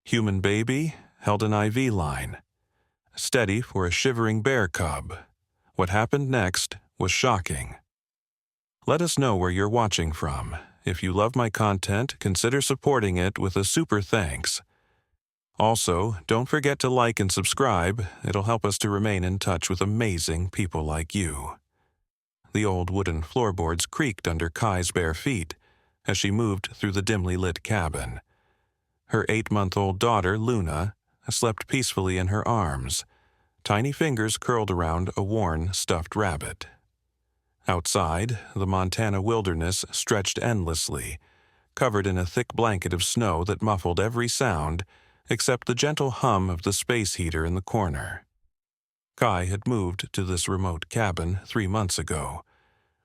Human baby held an IV line, steady for a shivering bear cub. What happened next was shocking. Let us know where you're watching from. If you love my content, consider supporting it with a super thanks. Also, don't forget to like and subscribe. It'll help us to remain in touch with amazing people like you. The old wooden floorboards creaked under Kai's bare feet as she moved through the dimly lit cabin. Her 8-month-old daughter, Luna, slept peacefully in her arms, tiny fingers curled around a worn, stuffed rabbit. Outside, the Montana wilderness stretched endlessly, covered in a thick blanket of snow that muffled every sound except the gentle hum of the space heater in the corner. Kai had moved to this remote cabin 3 months ago,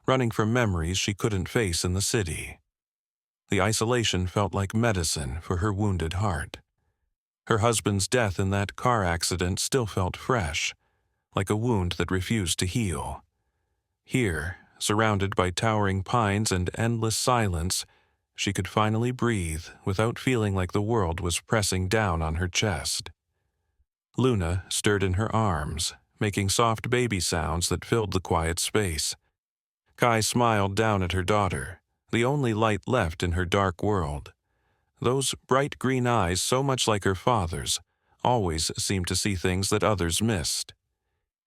running from memories she couldn't face in the city. The isolation felt like medicine for her wounded heart. Her husband's death in that car accident still felt fresh, like a wound that refused to heal. Here, surrounded by towering pines and endless silence, she could finally breathe without feeling like the world was pressing down on her chest. Luna stirred in her arms, making soft baby sounds that filled the quiet space. Kai smiled down at her daughter, the only light left in her dark world. Those bright green eyes, so much like her father's, always seemed to see things that others missed.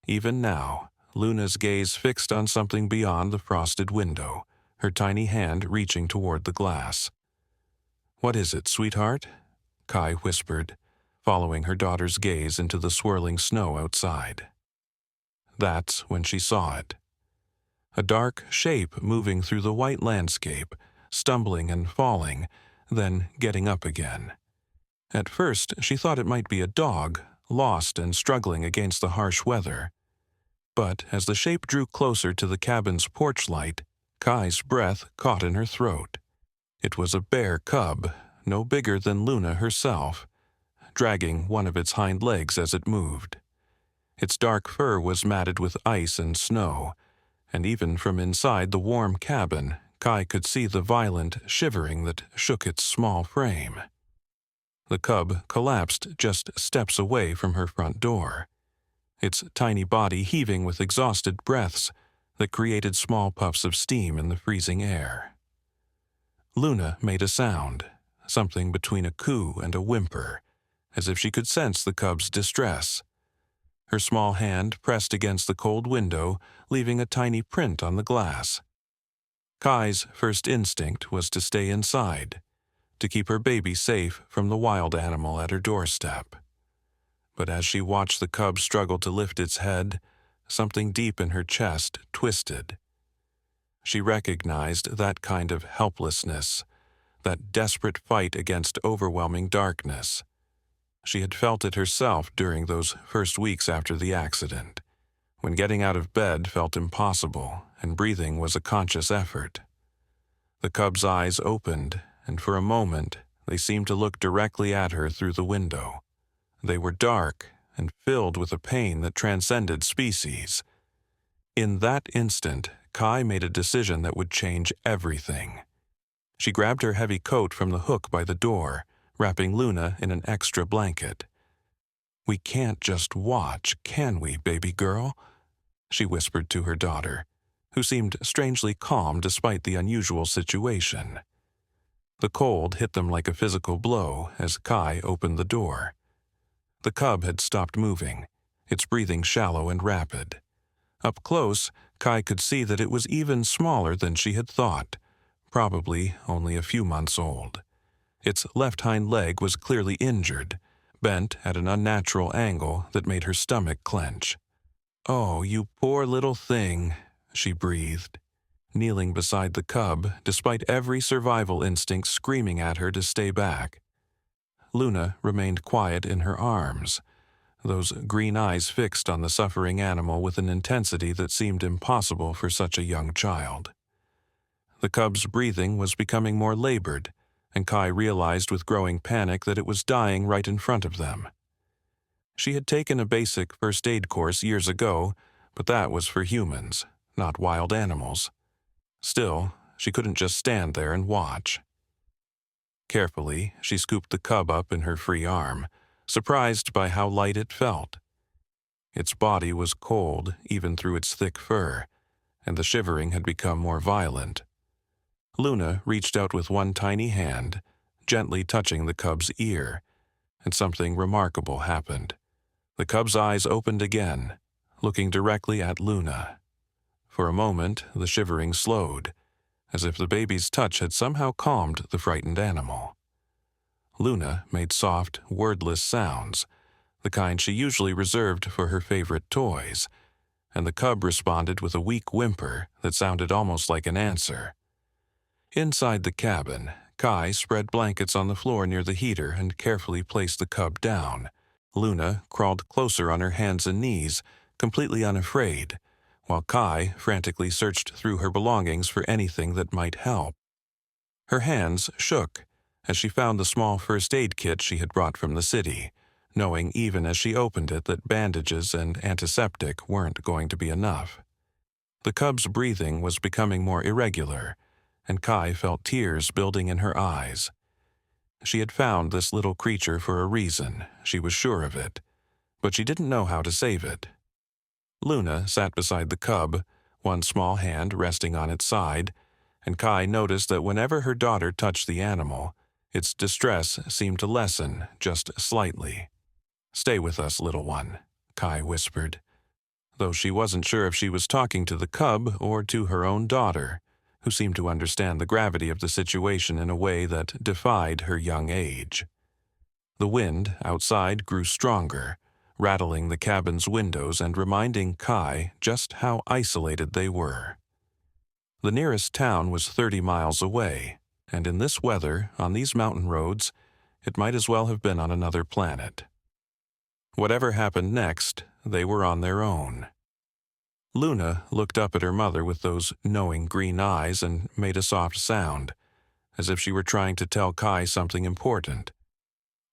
Even now, Luna's gaze fixed on something beyond the frosted window, her tiny hand reaching toward the glass. "What is it, sweetheart?" Kai whispered, following her daughter's gaze into the swirling snow outside. That's when she saw it. A dark shape moving through the white landscape, stumbling and falling, then getting up again. At first, she thought it might be a dog, lost and struggling against the harsh weather. But as the shape drew closer to the cabin's porch light, Kai's breath caught in her throat. It was a bear cub, no bigger than Luna herself, dragging one of its hind legs as it moved. Its dark fur was matted with ice and snow, and even from inside the warm cabin, Kai could see the violent shivering that shook its small frame. The cub collapsed just steps away from her front door, its tiny body heaving with exhausted breaths that created small puffs of steam in the freezing air. Luna made a sound, something between a coo and a whimper, as if she could sense the cub's distress. Her small hand pressed against the cold window, leaving a tiny print on the glass. Kai's first instinct was to stay inside, to keep her baby safe from the wild animal at her doorstep. But as she watched the cub struggle to lift its head, something deep in her chest twisted. She recognized that kind of helplessness, that desperate fight against overwhelming darkness. She had felt it herself during those first weeks after the accident, when getting out of bed felt impossible and breathing was a conscious effort. The cub's eyes opened, and for a moment they seemed to look directly at her through the window. They were dark and filled with a pain that transcended species. In that instant, Kai made a decision that would change everything. She grabbed her heavy coat from the hook by the door, wrapping Luna in an extra blanket. "We can't just watch, can we, baby girl?" she whispered to her daughter, who seemed strangely calm despite the unusual situation. The cold hit them like a physical blow as Kai opened the door. The cub had stopped moving, its breathing shallow and rapid. Up close, Kai could see that it was even smaller than she had thought, probably only a few months old. Its left hind leg was clearly injured, bent at an unnatural angle that made her stomach clench. "Oh, you poor little thing," she breathed, kneeling beside the cub despite every survival instinct screaming at her to stay back. Luna remained quiet in her arms, those green eyes fixed on the suffering animal with an intensity that seemed impossible for such a young child. The cub's breathing was becoming more labored, and Kai realized with growing panic that it was dying right in front of them. She had taken a basic first aid course years ago, but that was for humans, not wild animals. Still, she couldn't just stand there and watch. Carefully, she scooped the cub up in her free arm, surprised by how light it felt. Its body was cold even through its thick fur, and the shivering had become more violent. Luna reached out with one tiny hand, gently touching the cub's ear, and something remarkable happened. The cub's eyes opened again, looking directly at Luna. For a moment, the shivering slowed, as if the baby's touch had somehow calmed the frightened animal. Luna made soft, wordless sounds, the kind she usually reserved for her favorite toys, and the cub responded with a weak whimper that sounded almost like an answer. Inside the cabin, Kai spread blankets on the floor near the heater and carefully placed the cub down. Luna crawled closer on her hands and knees, completely unafraid, while Kai frantically searched through her belongings for anything that might help. Her hands shook as she found the small first aid kit she had brought from the city, knowing even as she opened it that bandages and antiseptic weren't going to be enough. The cub's breathing was becoming more irregular, and Kai felt tears building in her eyes. She had found this little creature for a reason, she was sure of it, but she didn't know how to save it. Luna sat beside the cub, one small hand resting on its side, and Kai noticed that whenever her daughter touched the animal, its distress seemed to lessen just slightly. "Stay with us, little one," Kai whispered, though she wasn't sure if she was talking to the cub or to her own daughter, who seemed to understand the gravity of the situation in a way that defied her young age. The wind outside grew stronger, rattling the cabin's windows and reminding Kai just how isolated they were. The nearest town was 30 miles away, and in this weather, on these mountain roads, it might as well have been on another planet. Whatever happened next, they were on their own. Luna looked up at her mother with those knowing green eyes and made a soft sound, as if she were trying to tell Kai something important.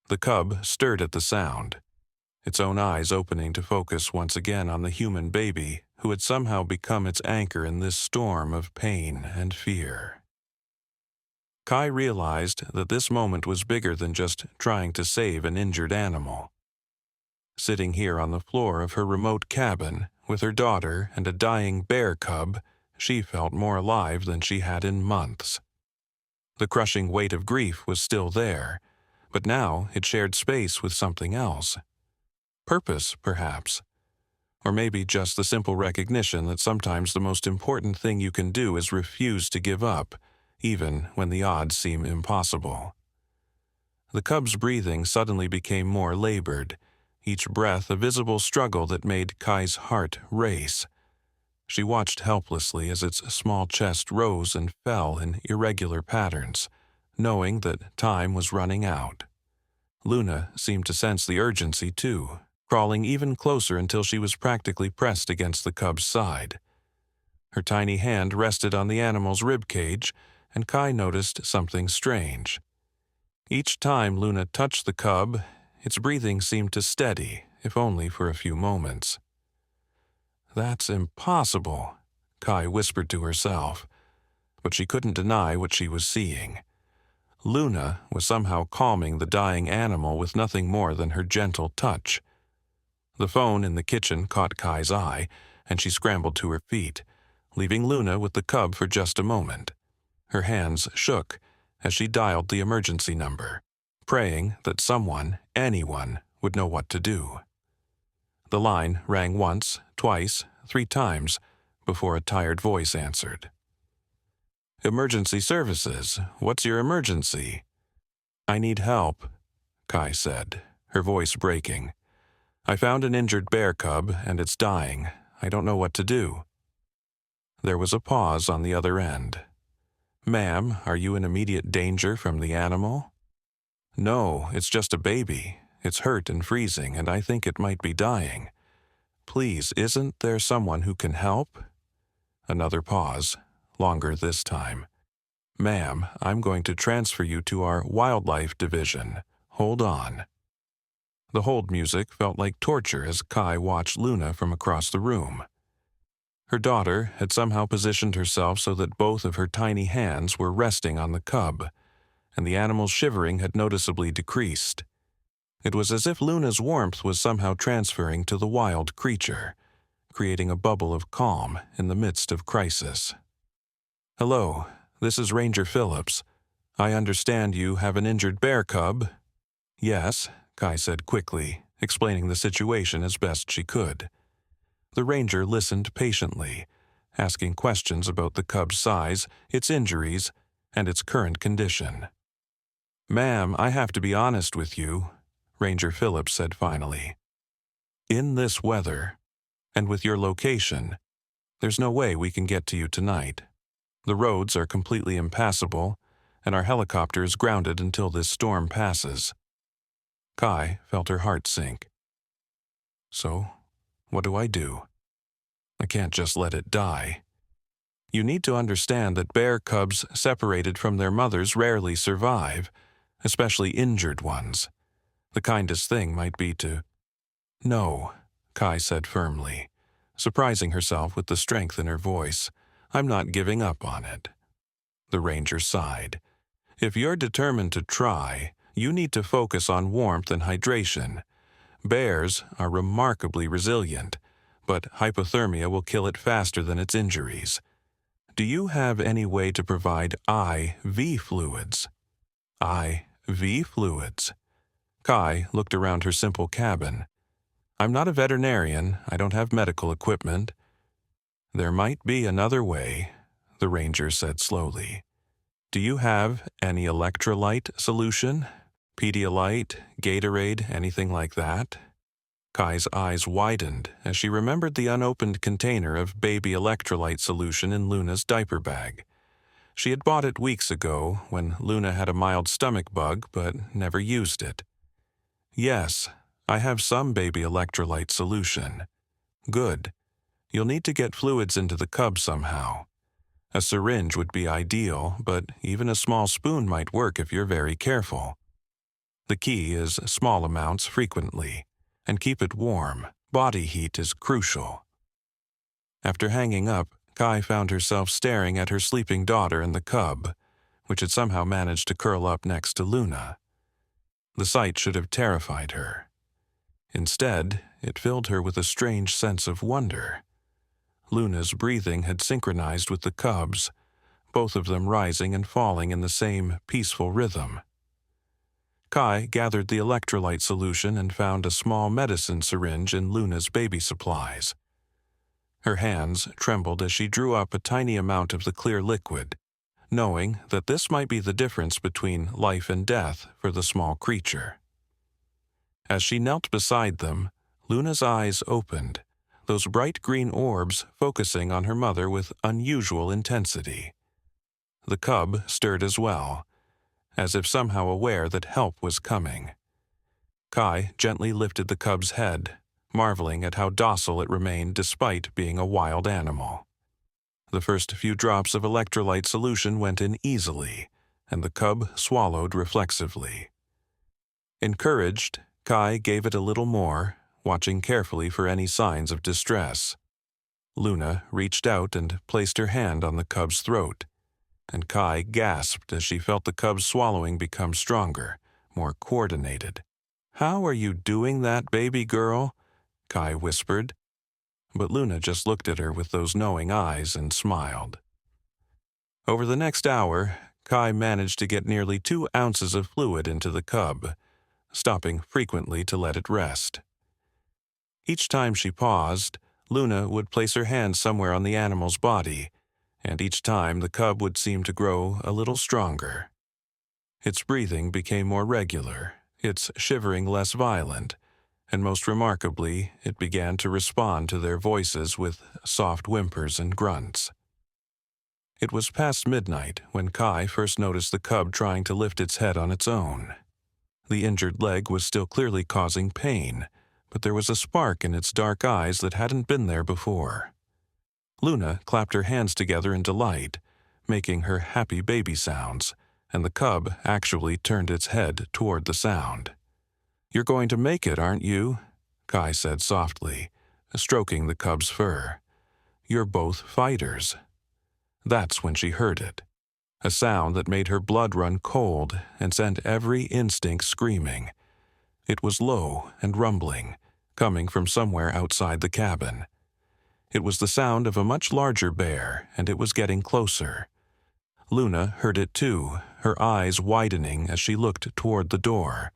The cub stirred at the sound, its own eyes opening to focus once again on the human baby who had somehow become its anchor in this storm of pain and fear. Kai realized that this moment was bigger than just trying to save an injured animal. Sitting here on the floor of her remote cabin, with her daughter and a dying bear cub, she felt more alive than she had in months. The crushing weight of grief was still there, but now it shared space with something else. Purpose, perhaps. Or maybe just the simple recognition that sometimes the most important thing you can do is refuse to give up, even when the odds seem impossible. The cub's breathing suddenly became more labored, each breath a visible struggle that made Kai's heart race. She watched helplessly as its small chest rose and fell in irregular patterns, knowing that time was running out. Luna seemed to sense the urgency, too, crawling even closer until she was practically pressed against the cub's side. Her tiny hand rested on the animal's rib cage, and Kai noticed something strange. Each time Luna touched the cub, its breathing seemed to steady, if only for a few moments. "That's impossible," Kai whispered to herself, but she couldn't deny what she was seeing. Luna was somehow calming the dying animal with nothing more than her gentle touch. The phone in the kitchen caught Kai's eye, and she scrambled to her feet, leaving Luna with the cub for just a moment. Her hands shook as she dialed the emergency number, praying that someone, anyone, would know what to do. The line rang once, twice, 3 times, before a tired voice answered. "Emergency services, what's your emergency?" "I need help," Kai said, her voice breaking. "I found an injured bear cub, and it's dying. I don't know what to do." There was a pause on the other end. "Ma'am, are you in immediate danger from the animal?" "No, it's just a baby. It's hurt and freezing, and I think it might be dying. Please, isn't there someone who can help?" Another pause, longer this time. "Ma'am, I'm going to transfer you to our wildlife division. Hold on." The hold music felt like torture as Kai watched Luna from across the room. Her daughter had somehow positioned herself so that both of her tiny hands were resting on the cub, and the animal's shivering had noticeably decreased. It was as if Luna's warmth was somehow transferring to the wild creature, creating a bubble of calm in the midst of crisis. "Hello, this is Ranger Phillips. I understand you have an injured bear cub." "Yes," Kai said quickly, explaining the situation as best she could. The ranger listened patiently, asking questions about the cub's size, its injuries, and its current condition. "Ma'am, I have to be honest with you," Ranger Phillips said finally. "In this weather, and with your location, there's no way we can get to you tonight. The roads are completely impassable, and our helicopter is grounded until this storm passes." Kai felt her heart sink. "So, what do I do? I can't just let it die. You need to understand that bear cubs separated from their mothers rarely survive, especially injured ones. The kindest thing might be to—" "No," Kai said firmly, surprising herself with the strength in her voice. "I'm not giving up on it." The ranger sighed. "If you're determined to try, you need to focus on warmth and hydration. Bears are remarkably resilient, but hypothermia will kill it faster than its injuries. Do you have any way to provide IV fluids?" IV fluids. Kai looked around her simple cabin. "I'm not a veterinarian. I don't have medical equipment." "There might be another way," the ranger said slowly. "Do you have any electrolyte solution? Pedialyte, Gatorade, anything like that?" Kai's eyes widened as she remembered the unopened container of baby electrolyte solution in Luna's diaper bag. She had bought it weeks ago when Luna had a mild stomach bug but never used it. "Yes, I have some baby electrolyte solution." "Good. You'll need to get fluids into the cub somehow. A syringe would be ideal, but even a small spoon might work if you're very careful. The key is small amounts frequently, and keep it warm. Body heat is crucial." After hanging up, Kai found herself staring at her sleeping daughter and the cub, which had somehow managed to curl up next to Luna. The sight should have terrified her. Instead, it filled her with a strange sense of wonder. Luna's breathing had synchronized with the cub's, both of them rising and falling in the same peaceful rhythm. Kai gathered the electrolyte solution and found a small medicine syringe in Luna's baby supplies. Her hands trembled as she drew up a tiny amount of the clear liquid, knowing that this might be the difference between life and death for the small creature. As she knelt beside them, Luna's eyes opened, those bright green orbs focusing on her mother with unusual intensity. The cub stirred as well, as if somehow aware that help was coming. Kai gently lifted the cub's head, marveling at how docile it remained despite being a wild animal. The first few drops of electrolyte solution went in easily, and the cub swallowed reflexively. Encouraged, Kai gave it a little more, watching carefully for any signs of distress. Luna reached out and placed her hand on the cub's throat, and Kai gasped as she felt the cub's swallowing become stronger, more coordinated. "How are you doing that, baby girl?" Kai whispered. But Luna just looked at her with those knowing eyes and smiled. Over the next hour, Kai managed to get nearly 2 ounces of fluid into the cub, stopping frequently to let it rest. Each time she paused, Luna would place her hand somewhere on the animal's body, and each time the cub would seem to grow a little stronger. Its breathing became more regular, its shivering less violent, and most remarkably, it began to respond to their voices with soft whimpers and grunts. It was past midnight when Kai first noticed the cub trying to lift its head on its own. The injured leg was still clearly causing pain, but there was a spark in its dark eyes that hadn't been there before. Luna clapped her hands together in delight, making her happy baby sounds, and the cub actually turned its head toward the sound. "You're going to make it, aren't you?" Kai said softly, stroking the cub's fur. "You're both fighters." That's when she heard it. a sound that made her blood run cold and sent every instinct screaming. It was low and rumbling, coming from somewhere outside the cabin. It was the sound of a much larger bear, and it was getting closer. Luna heard it too, her eyes widening as she looked toward the door.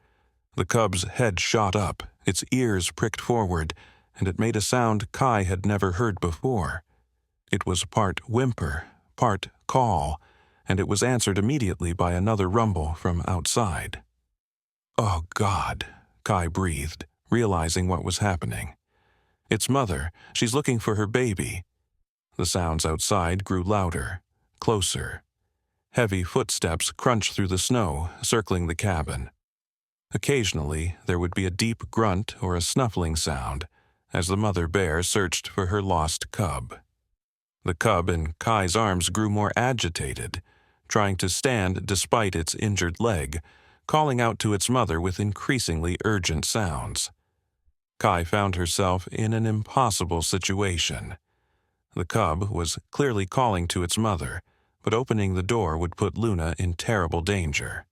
The cub's head shot up, its ears pricked forward, and it made a sound Kai had never heard before. It was part whimper, part call, and it was answered immediately by another rumble from outside. "Oh, God," Kai breathed, realizing what was happening. "It's Mother. She's looking for her baby." The sounds outside grew louder, closer. Heavy footsteps crunched through the snow, circling the cabin. Occasionally, there would be a deep grunt or a snuffling sound as the mother bear searched for her lost cub. The cub in Kai's arms grew more agitated, trying to stand despite its injured leg, calling out to its mother with increasingly urgent sounds. Kai found herself in an impossible situation. The cub was clearly calling to its mother, but opening the door would put Luna in terrible danger.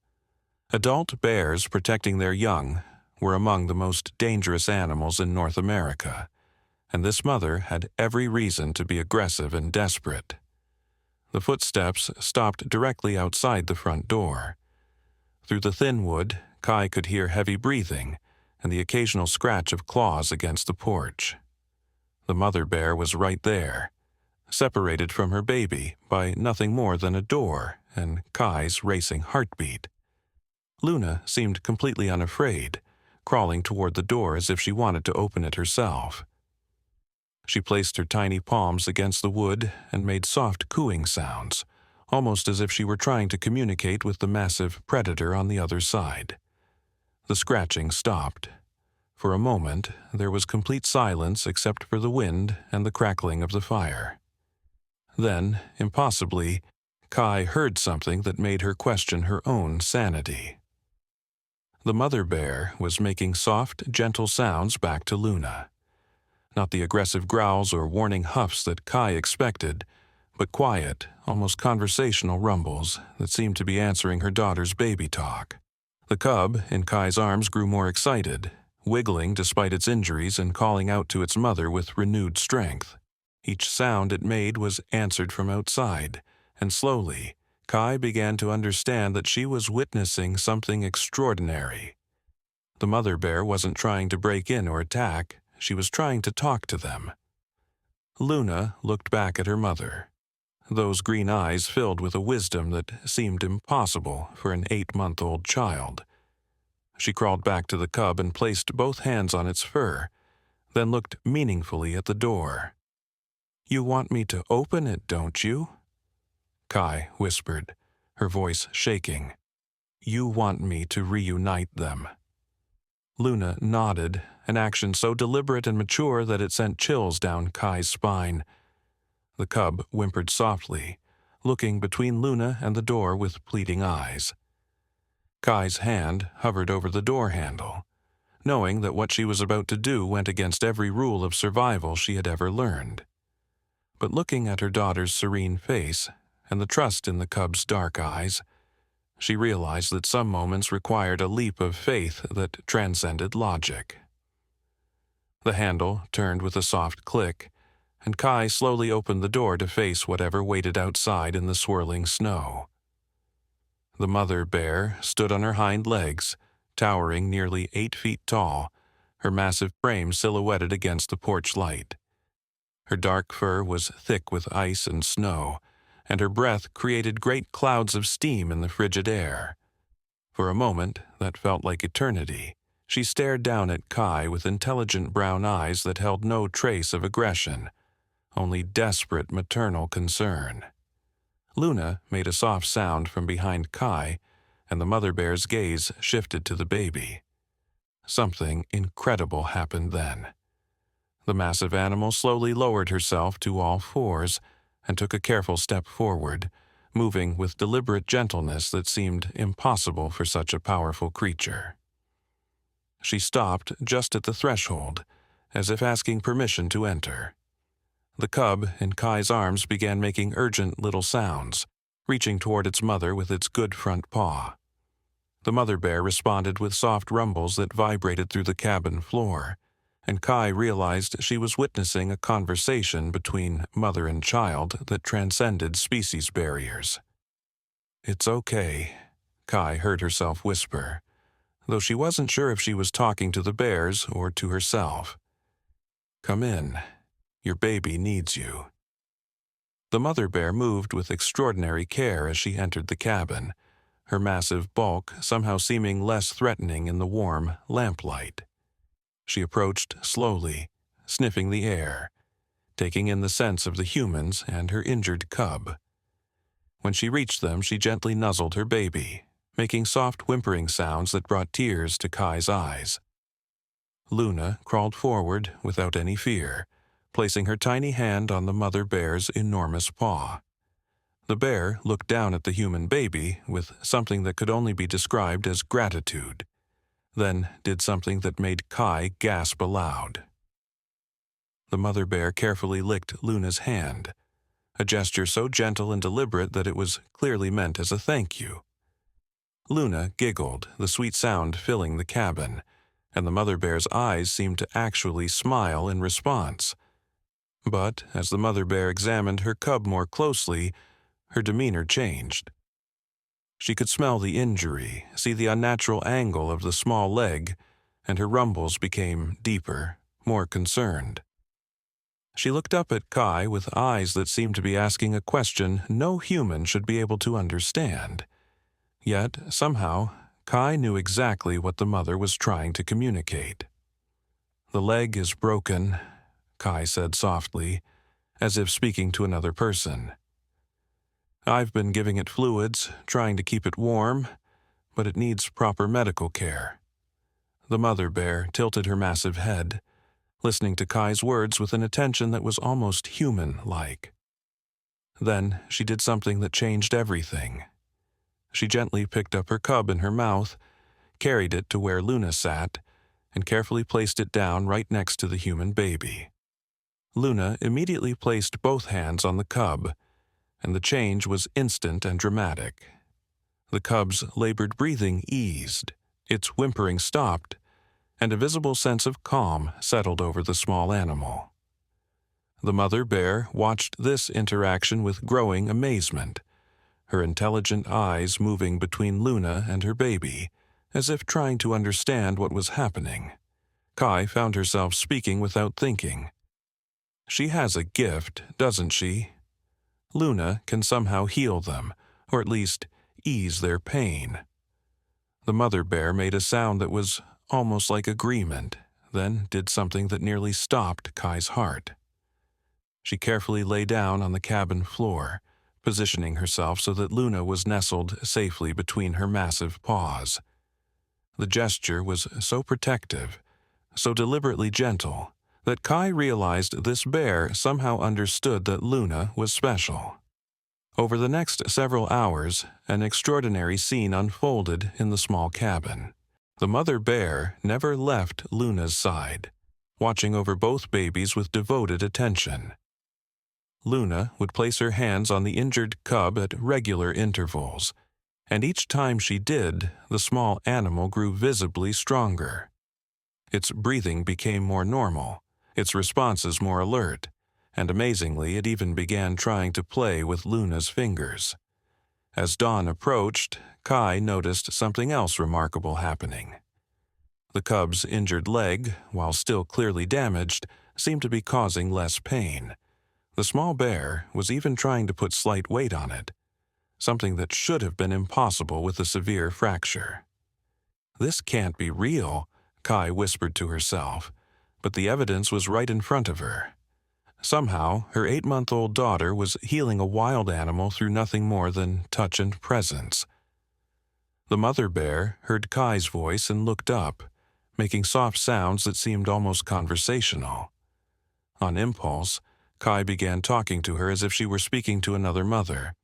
Adult bears protecting their young were among the most dangerous animals in North America, and this mother had every reason to be aggressive and desperate. The footsteps stopped directly outside the front door. Through the thin wood, Kai could hear heavy breathing and the occasional scratch of claws against the porch. The mother bear was right there, separated from her baby by nothing more than a door and Kai's racing heartbeat. Luna seemed completely unafraid, crawling toward the door as if she wanted to open it herself. She placed her tiny palms against the wood and made soft cooing sounds, almost as if she were trying to communicate with the massive predator on the other side. The scratching stopped. For a moment, there was complete silence except for the wind and the crackling of the fire. Then, impossibly, Kai heard something that made her question her own sanity. The mother bear was making soft, gentle sounds back to Luna. Not the aggressive growls or warning huffs that Kai expected, but quiet, almost conversational rumbles that seemed to be answering her daughter's baby talk. The cub in Kai's arms grew more excited, wiggling despite its injuries and calling out to its mother with renewed strength. Each sound it made was answered from outside, and slowly, Kai began to understand that she was witnessing something extraordinary. The mother bear wasn't trying to break in or attack, she was trying to talk to them. Luna looked back at her mother, those green eyes filled with a wisdom that seemed impossible for an 8-month-old child. She crawled back to the cub and placed both hands on its fur, then looked meaningfully at the door. "You want me to open it, don't you?" Kai whispered, her voice shaking. "You want me to reunite them." Luna nodded, an action so deliberate and mature that it sent chills down Kai's spine. The cub whimpered softly, looking between Luna and the door with pleading eyes. Kai's hand hovered over the door handle, knowing that what she was about to do went against every rule of survival she had ever learned. But looking at her daughter's serene face and the trust in the cub's dark eyes, she realized that some moments required a leap of faith that transcended logic. The handle turned with a soft click, and Kai slowly opened the door to face whatever waited outside in the swirling snow. The mother bear stood on her hind legs, towering nearly 8 feet tall, her massive frame silhouetted against the porch light. Her dark fur was thick with ice and snow, and her breath created great clouds of steam in the frigid air. For a moment that felt like eternity. She stared down at Kai with intelligent brown eyes that held no trace of aggression, only desperate maternal concern. Luna made a soft sound from behind Kai, and the mother bear's gaze shifted to the baby. Something incredible happened then. The massive animal slowly lowered herself to all fours and took a careful step forward, moving with deliberate gentleness that seemed impossible for such a powerful creature. She stopped just at the threshold, as if asking permission to enter. The cub in Kai's arms began making urgent little sounds, reaching toward its mother with its good front paw. The mother bear responded with soft rumbles that vibrated through the cabin floor, and Kai realized she was witnessing a conversation between mother and child that transcended species barriers. "It's okay," Kai heard herself whisper, though she wasn't sure if she was talking to the bears or to herself. "Come in. Your baby needs you." The mother bear moved with extraordinary care as she entered the cabin, her massive bulk somehow seeming less threatening in the warm lamplight. She approached slowly, sniffing the air, taking in the scents of the humans and her injured cub. When she reached them, she gently nuzzled her baby, making soft whimpering sounds that brought tears to Kai's eyes. Luna crawled forward without any fear, placing her tiny hand on the mother bear's enormous paw. The bear looked down at the human baby with something that could only be described as gratitude, then did something that made Kai gasp aloud. The mother bear carefully licked Luna's hand, a gesture so gentle and deliberate that it was clearly meant as a thank you. Luna giggled, the sweet sound filling the cabin, and the mother bear's eyes seemed to actually smile in response. But as the mother bear examined her cub more closely, her demeanor changed. She could smell the injury, see the unnatural angle of the small leg, and her rumbles became deeper, more concerned. She looked up at Kai with eyes that seemed to be asking a question no human should be able to understand. Yet, somehow, Kai knew exactly what the mother was trying to communicate. "The leg is broken," Kai said softly, as if speaking to another person. "I've been giving it fluids, trying to keep it warm, but it needs proper medical care." The mother bear tilted her massive head, listening to Kai's words with an attention that was almost human-like. Then she did something that changed everything. She gently picked up her cub in her mouth, carried it to where Luna sat, and carefully placed it down right next to the human baby. Luna immediately placed both hands on the cub, and the change was instant and dramatic. The cub's labored breathing eased, its whimpering stopped, and a visible sense of calm settled over the small animal. The mother bear watched this interaction with growing amazement, her intelligent eyes moving between Luna and her baby, as if trying to understand what was happening. Kai found herself speaking without thinking. "She has a gift, doesn't she? Luna can somehow heal them, or at least ease their pain." The mother bear made a sound that was almost like agreement, then did something that nearly stopped Kai's heart. She carefully lay down on the cabin floor, positioning herself so that Luna was nestled safely between her massive paws. The gesture was so protective, so deliberately gentle, that Kai realized this bear somehow understood that Luna was special. Over the next several hours, an extraordinary scene unfolded in the small cabin. The mother bear never left Luna's side, watching over both babies with devoted attention. Luna would place her hands on the injured cub at regular intervals, and each time she did, the small animal grew visibly stronger. Its breathing became more normal, its responses more alert, and amazingly it even began trying to play with Luna's fingers. As dawn approached, Kai noticed something else remarkable happening. The cub's injured leg, while still clearly damaged, seemed to be causing less pain. The small bear was even trying to put slight weight on it, something that should have been impossible with a severe fracture. "This can't be real," Kai whispered to herself, but the evidence was right in front of her. Somehow, her 8-month-old daughter was healing a wild animal through nothing more than touch and presence. The mother bear heard Kai's voice and looked up, making soft sounds that seemed almost conversational. On impulse, Kai began talking to her as if she were speaking to another mother.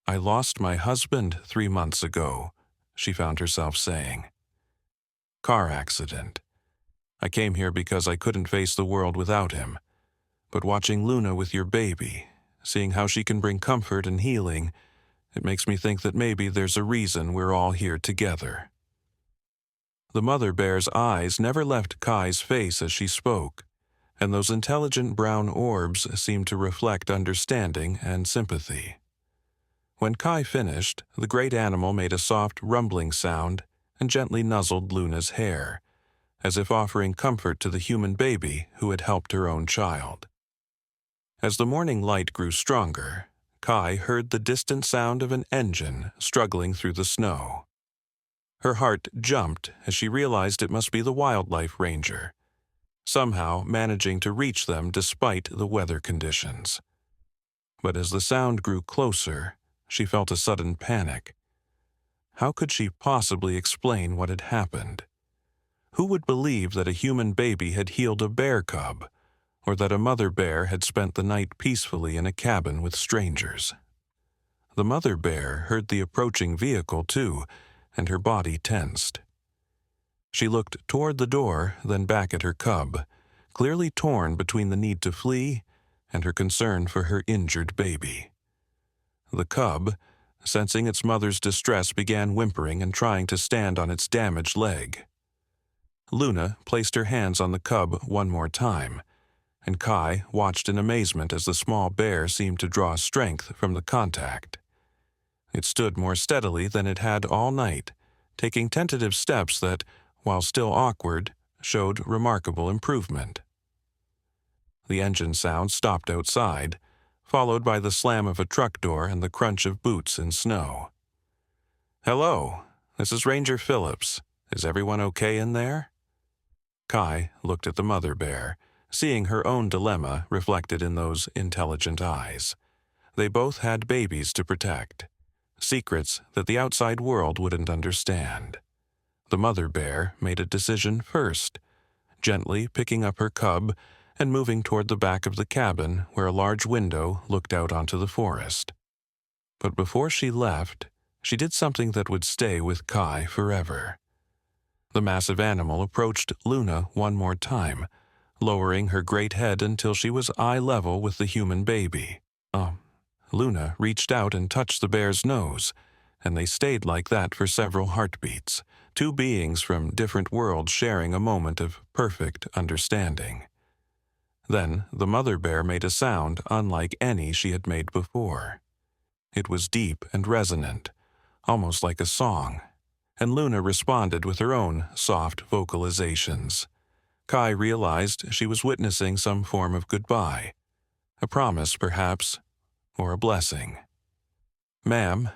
"I lost my husband 3 months ago," she found herself saying. "Car accident. I came here because I couldn't face the world without him. But watching Luna with your baby, seeing how she can bring comfort and healing. It makes me think that maybe there's a reason we're all here together." The mother bear's eyes never left Kai's face as she spoke, and those intelligent brown orbs seemed to reflect understanding and sympathy. When Kai finished, the great animal made a soft rumbling sound and gently nuzzled Luna's hair, as if offering comfort to the human baby who had helped her own child. As the morning light grew stronger, Kai heard the distant sound of an engine struggling through the snow. Her heart jumped as she realized it must be the wildlife ranger, somehow managing to reach them despite the weather conditions. But as the sound grew closer, she felt a sudden panic. How could she possibly explain what had happened? Who would believe that a human baby had healed a bear cub, or that a mother bear had spent the night peacefully in a cabin with strangers? The mother bear heard the approaching vehicle too, and her body tensed. She looked toward the door, then back at her cub, clearly torn between the need to flee and her concern for her injured baby. The cub, sensing its mother's distress, began whimpering and trying to stand on its damaged leg. Luna placed her hands on the cub one more time, and Kai watched in amazement as the small bear seemed to draw strength from the contact. It stood more steadily than it had all night, taking tentative steps that, while still awkward, showed remarkable improvement. The engine sound stopped outside, followed by the slam of a truck door and the crunch of boots in snow. "Hello, this is Ranger Phillips. Is everyone okay in there?" Kai looked at the mother bear, seeing her own dilemma reflected in those intelligent eyes. They both had babies to protect, secrets that the outside world wouldn't understand. The mother bear made a decision first, gently picking up her cub and moving toward the back of the cabin where a large window looked out onto the forest. But before she left, she did something that would stay with Kai forever. The massive animal approached Luna one more time, lowering her great head until she was eye level with the human baby. Luna reached out and touched the bear's nose, and they stayed like that for several heartbeats, two beings from different worlds sharing a moment of perfect understanding. Then the mother bear made a sound unlike any she had made before. It was deep and resonant, almost like a song, and Luna responded with her own soft vocalizations. Kai realized she was witnessing some form of goodbye, a promise perhaps, or a blessing. "Ma'am,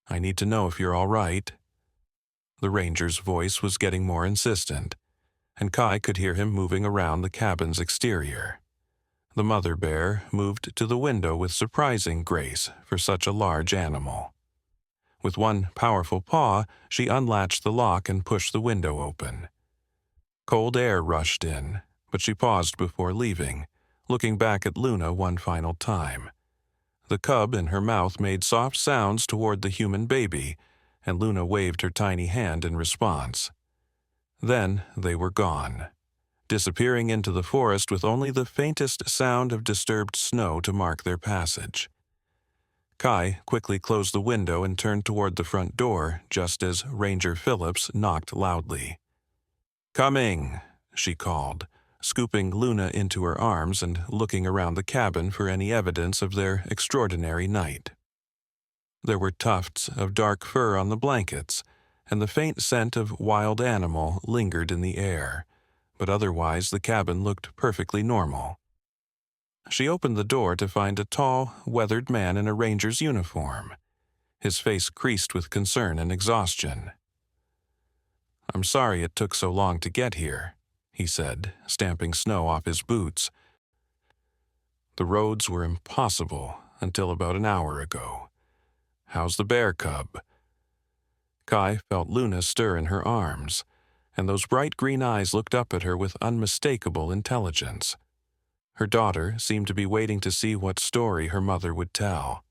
I need to know if you're all right." The ranger's voice was getting more insistent, and Kai could hear him moving around the cabin's exterior. The mother bear moved to the window with surprising grace for such a large animal. With one powerful paw, she unlatched the lock and pushed the window open. Cold air rushed in, but she paused before leaving, looking back at Luna one final time. The cub in her mouth made soft sounds toward the human baby, and Luna waved her tiny hand in response. Then they were gone, disappearing into the forest with only the faintest sound of disturbed snow to mark their passage. Kai quickly closed the window and turned toward the front door just as Ranger Phillips knocked loudly. "Coming," she called, scooping Luna into her arms and looking around the cabin for any evidence of their extraordinary night. There were tufts of dark fur on the blankets, and the faint scent of wild animal lingered in the air, but otherwise the cabin looked perfectly normal. She opened the door to find a tall, weathered man in a ranger's uniform, his face creased with concern and exhaustion. "I'm sorry it took so long to get here," he said, stamping snow off his boots. "The roads were impossible until about an hour ago. How's the bear cub?" Kai felt Luna stir in her arms, and those bright green eyes looked up at her with unmistakable intelligence. Her daughter seemed to be waiting to see what story her mother would tell.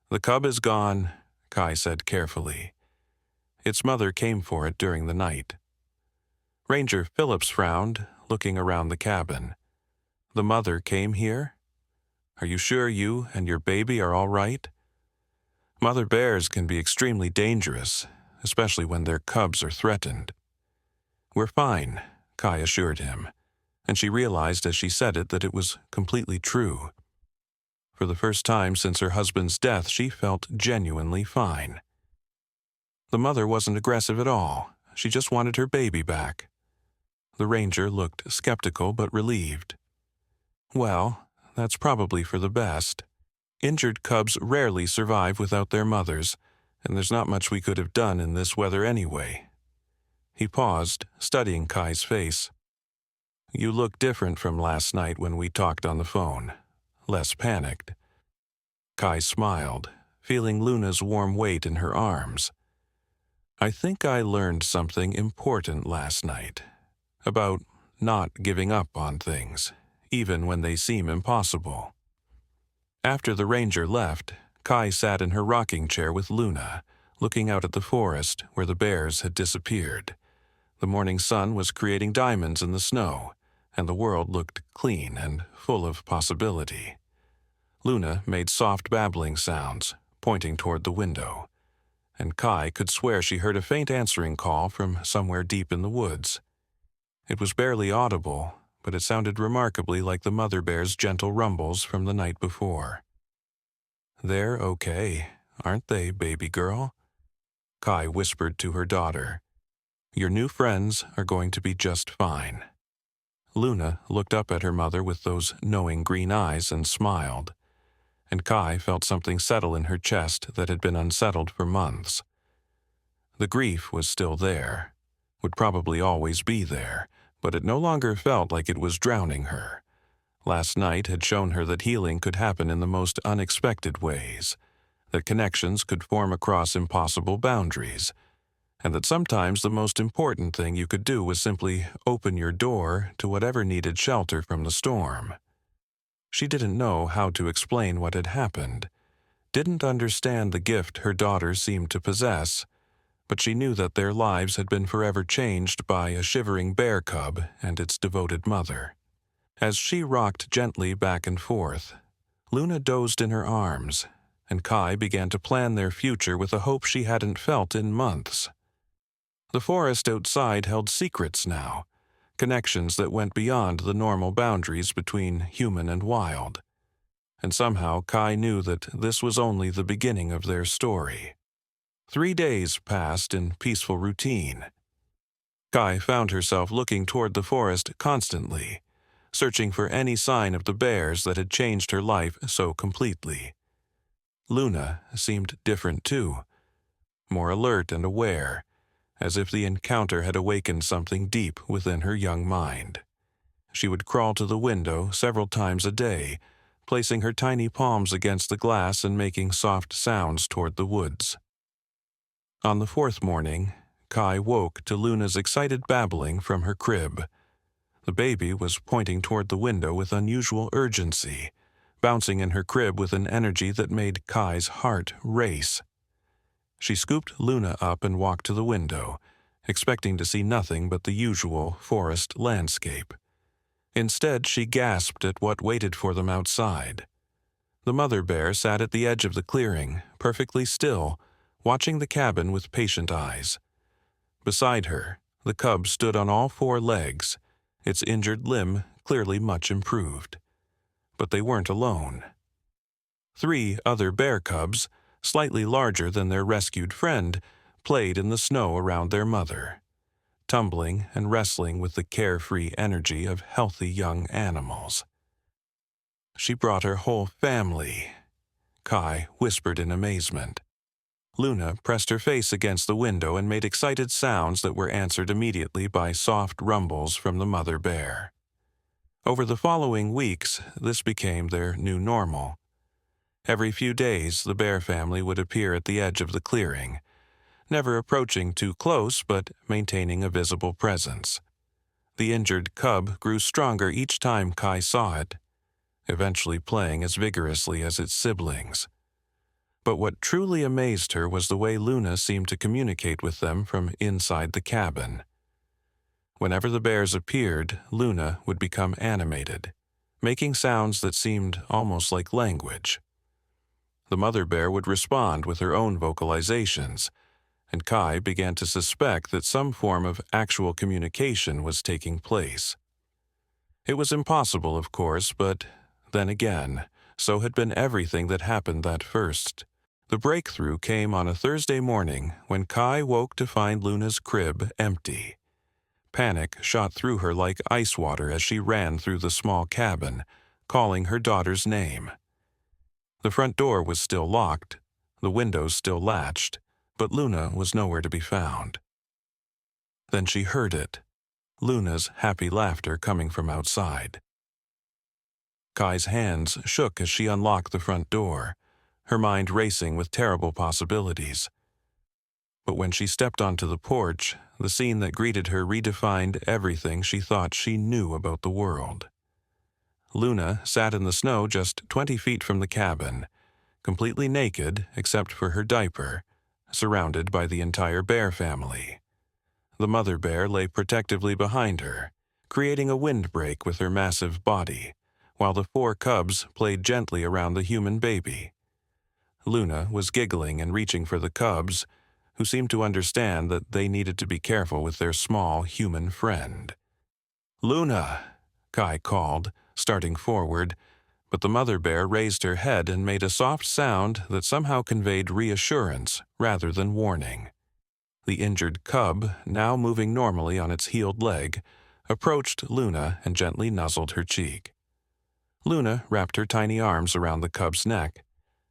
"The cub is gone," Kai said carefully. "Its mother came for it during the night." Ranger Phillips frowned, looking around the cabin. "The mother came here?" Are you sure you and your baby are all right? Mother bears can be extremely dangerous, especially when their cubs are threatened. We're fine, Kai assured him, and she realized as she said it that it was completely true. For the first time since her husband's death, she felt genuinely fine. The mother wasn't aggressive at all. She just wanted her baby back. The ranger looked skeptical but relieved. Well, that's probably for the best. Injured cubs rarely survive without their mothers, and there's not much we could have done in this weather anyway. He paused, studying Kai's face. You look different from last night when we talked on the phone. Less panicked. Kai smiled, feeling Luna's warm weight in her arms. I think I learned something important last night. About not giving up on things, even when they seem impossible. After the ranger left, Kai sat in her rocking chair with Luna, looking out at the forest where the bears had disappeared. The morning sun was creating diamonds in the snow, and the world looked clean and full of possibility. Luna made soft babbling sounds, pointing toward the window, and Kai could swear she heard a faint answering call from somewhere deep in the woods. It was barely audible, but it sounded remarkably like the mother bear's gentle rumbles from the night before. They're okay, aren't they, baby girl? Kai whispered to her daughter. Your new friends are going to be just fine. Luna looked up at her mother with those knowing green eyes and smiled, and Kai felt something settle in her chest that had been unsettled for months. The grief was still there, would probably always be there, but it no longer felt like it was drowning her. Last night had shown her that healing could happen in the most unexpected ways, that connections could form across impossible boundaries, and that sometimes the most important thing you could do was simply open your door to whatever needed shelter from the storm. She didn't know how to explain what had happened, didn't understand the gift her daughter seemed to possess, but she knew that their lives had been forever changed by a shivering bear cub and its devoted mother. As she rocked gently back and forth, Luna dozed in her arms, and Kai began to plan their future with a hope she hadn't felt in months. The forest outside held secrets now, connections that went beyond the normal boundaries between human and wild. And somehow Kai knew that this was only the beginning of their story. 3 days passed in peaceful routine. Kai found herself looking toward the forest constantly, searching for any sign of the bears that had changed her life so completely. Luna seemed different too, more alert and aware, as if the encounter had awakened something deep within her young mind. She would crawl to the window several times a day, placing her tiny palms against the glass and making soft sounds toward the woods. On the 4th morning, Kai woke to Luna's excited babbling from her crib. The baby was pointing toward the window with unusual urgency, bouncing in her crib with an energy that made Kai's heart race. She scooped Luna up and walked to the window, expecting to see nothing but the usual forest landscape. Instead, she gasped at what waited for them outside. The mother bear sat at the edge of the clearing, perfectly still, watching the cabin with patient eyes. Beside her, the cub stood on all 4 legs, its injured limb clearly much improved. But they weren't alone. 3 other bear cubs, slightly larger than their rescued friend, played in the snow around their mother, tumbling and wrestling with the carefree energy of healthy young animals. She brought her whole family, Kai whispered in amazement. Luna pressed her face against the window and made excited sounds that were answered immediately by soft rumbles from the mother bear. Over the following weeks, this became their new normal. Every few days, the bear family would appear at the edge of the clearing, never approaching too close but maintaining a visible presence. The injured cub grew stronger each time Kai saw it, eventually playing as vigorously as its siblings. But what truly amazed her was the way Luna seemed to communicate with them from inside the cabin. Whenever the bears appeared, Luna would become animated, making sounds that seemed almost like language. The mother bear would respond with her own vocalizations, and Kai began to suspect that some form of actual communication was taking place. It was impossible, of course, but then again, so had been everything that happened that first. The breakthrough came on a Thursday morning when Kai woke to find Luna's crib empty. Panic shot through her like ice water as she ran through the small cabin, calling her daughter's name. The front door was still locked, the windows still latched, but Luna was nowhere to be found. Then she heard it, Luna's happy laughter coming from outside. Kai's hands shook as she unlocked the front door, her mind racing with terrible possibilities. But when she stepped onto the porch, the scene that greeted her redefined everything she thought she knew about the world. Luna sat in the snow just 20 feet from the cabin, completely naked except for her diaper, surrounded by the entire bear family. The mother bear lay protectively behind her, creating a windbreak with her massive body, while the 4 cubs played gently around the human baby. Luna was giggling and reaching for the cubs, who seemed to understand that they needed to be careful with their small human friend. "Luna!" Kai called, starting forward, but the mother bear raised her head and made a soft sound that somehow conveyed reassurance rather than warning. The injured cub, now moving normally on its healed leg, approached Luna and gently nuzzled her cheek. Luna wrapped her tiny arms around the cub's neck,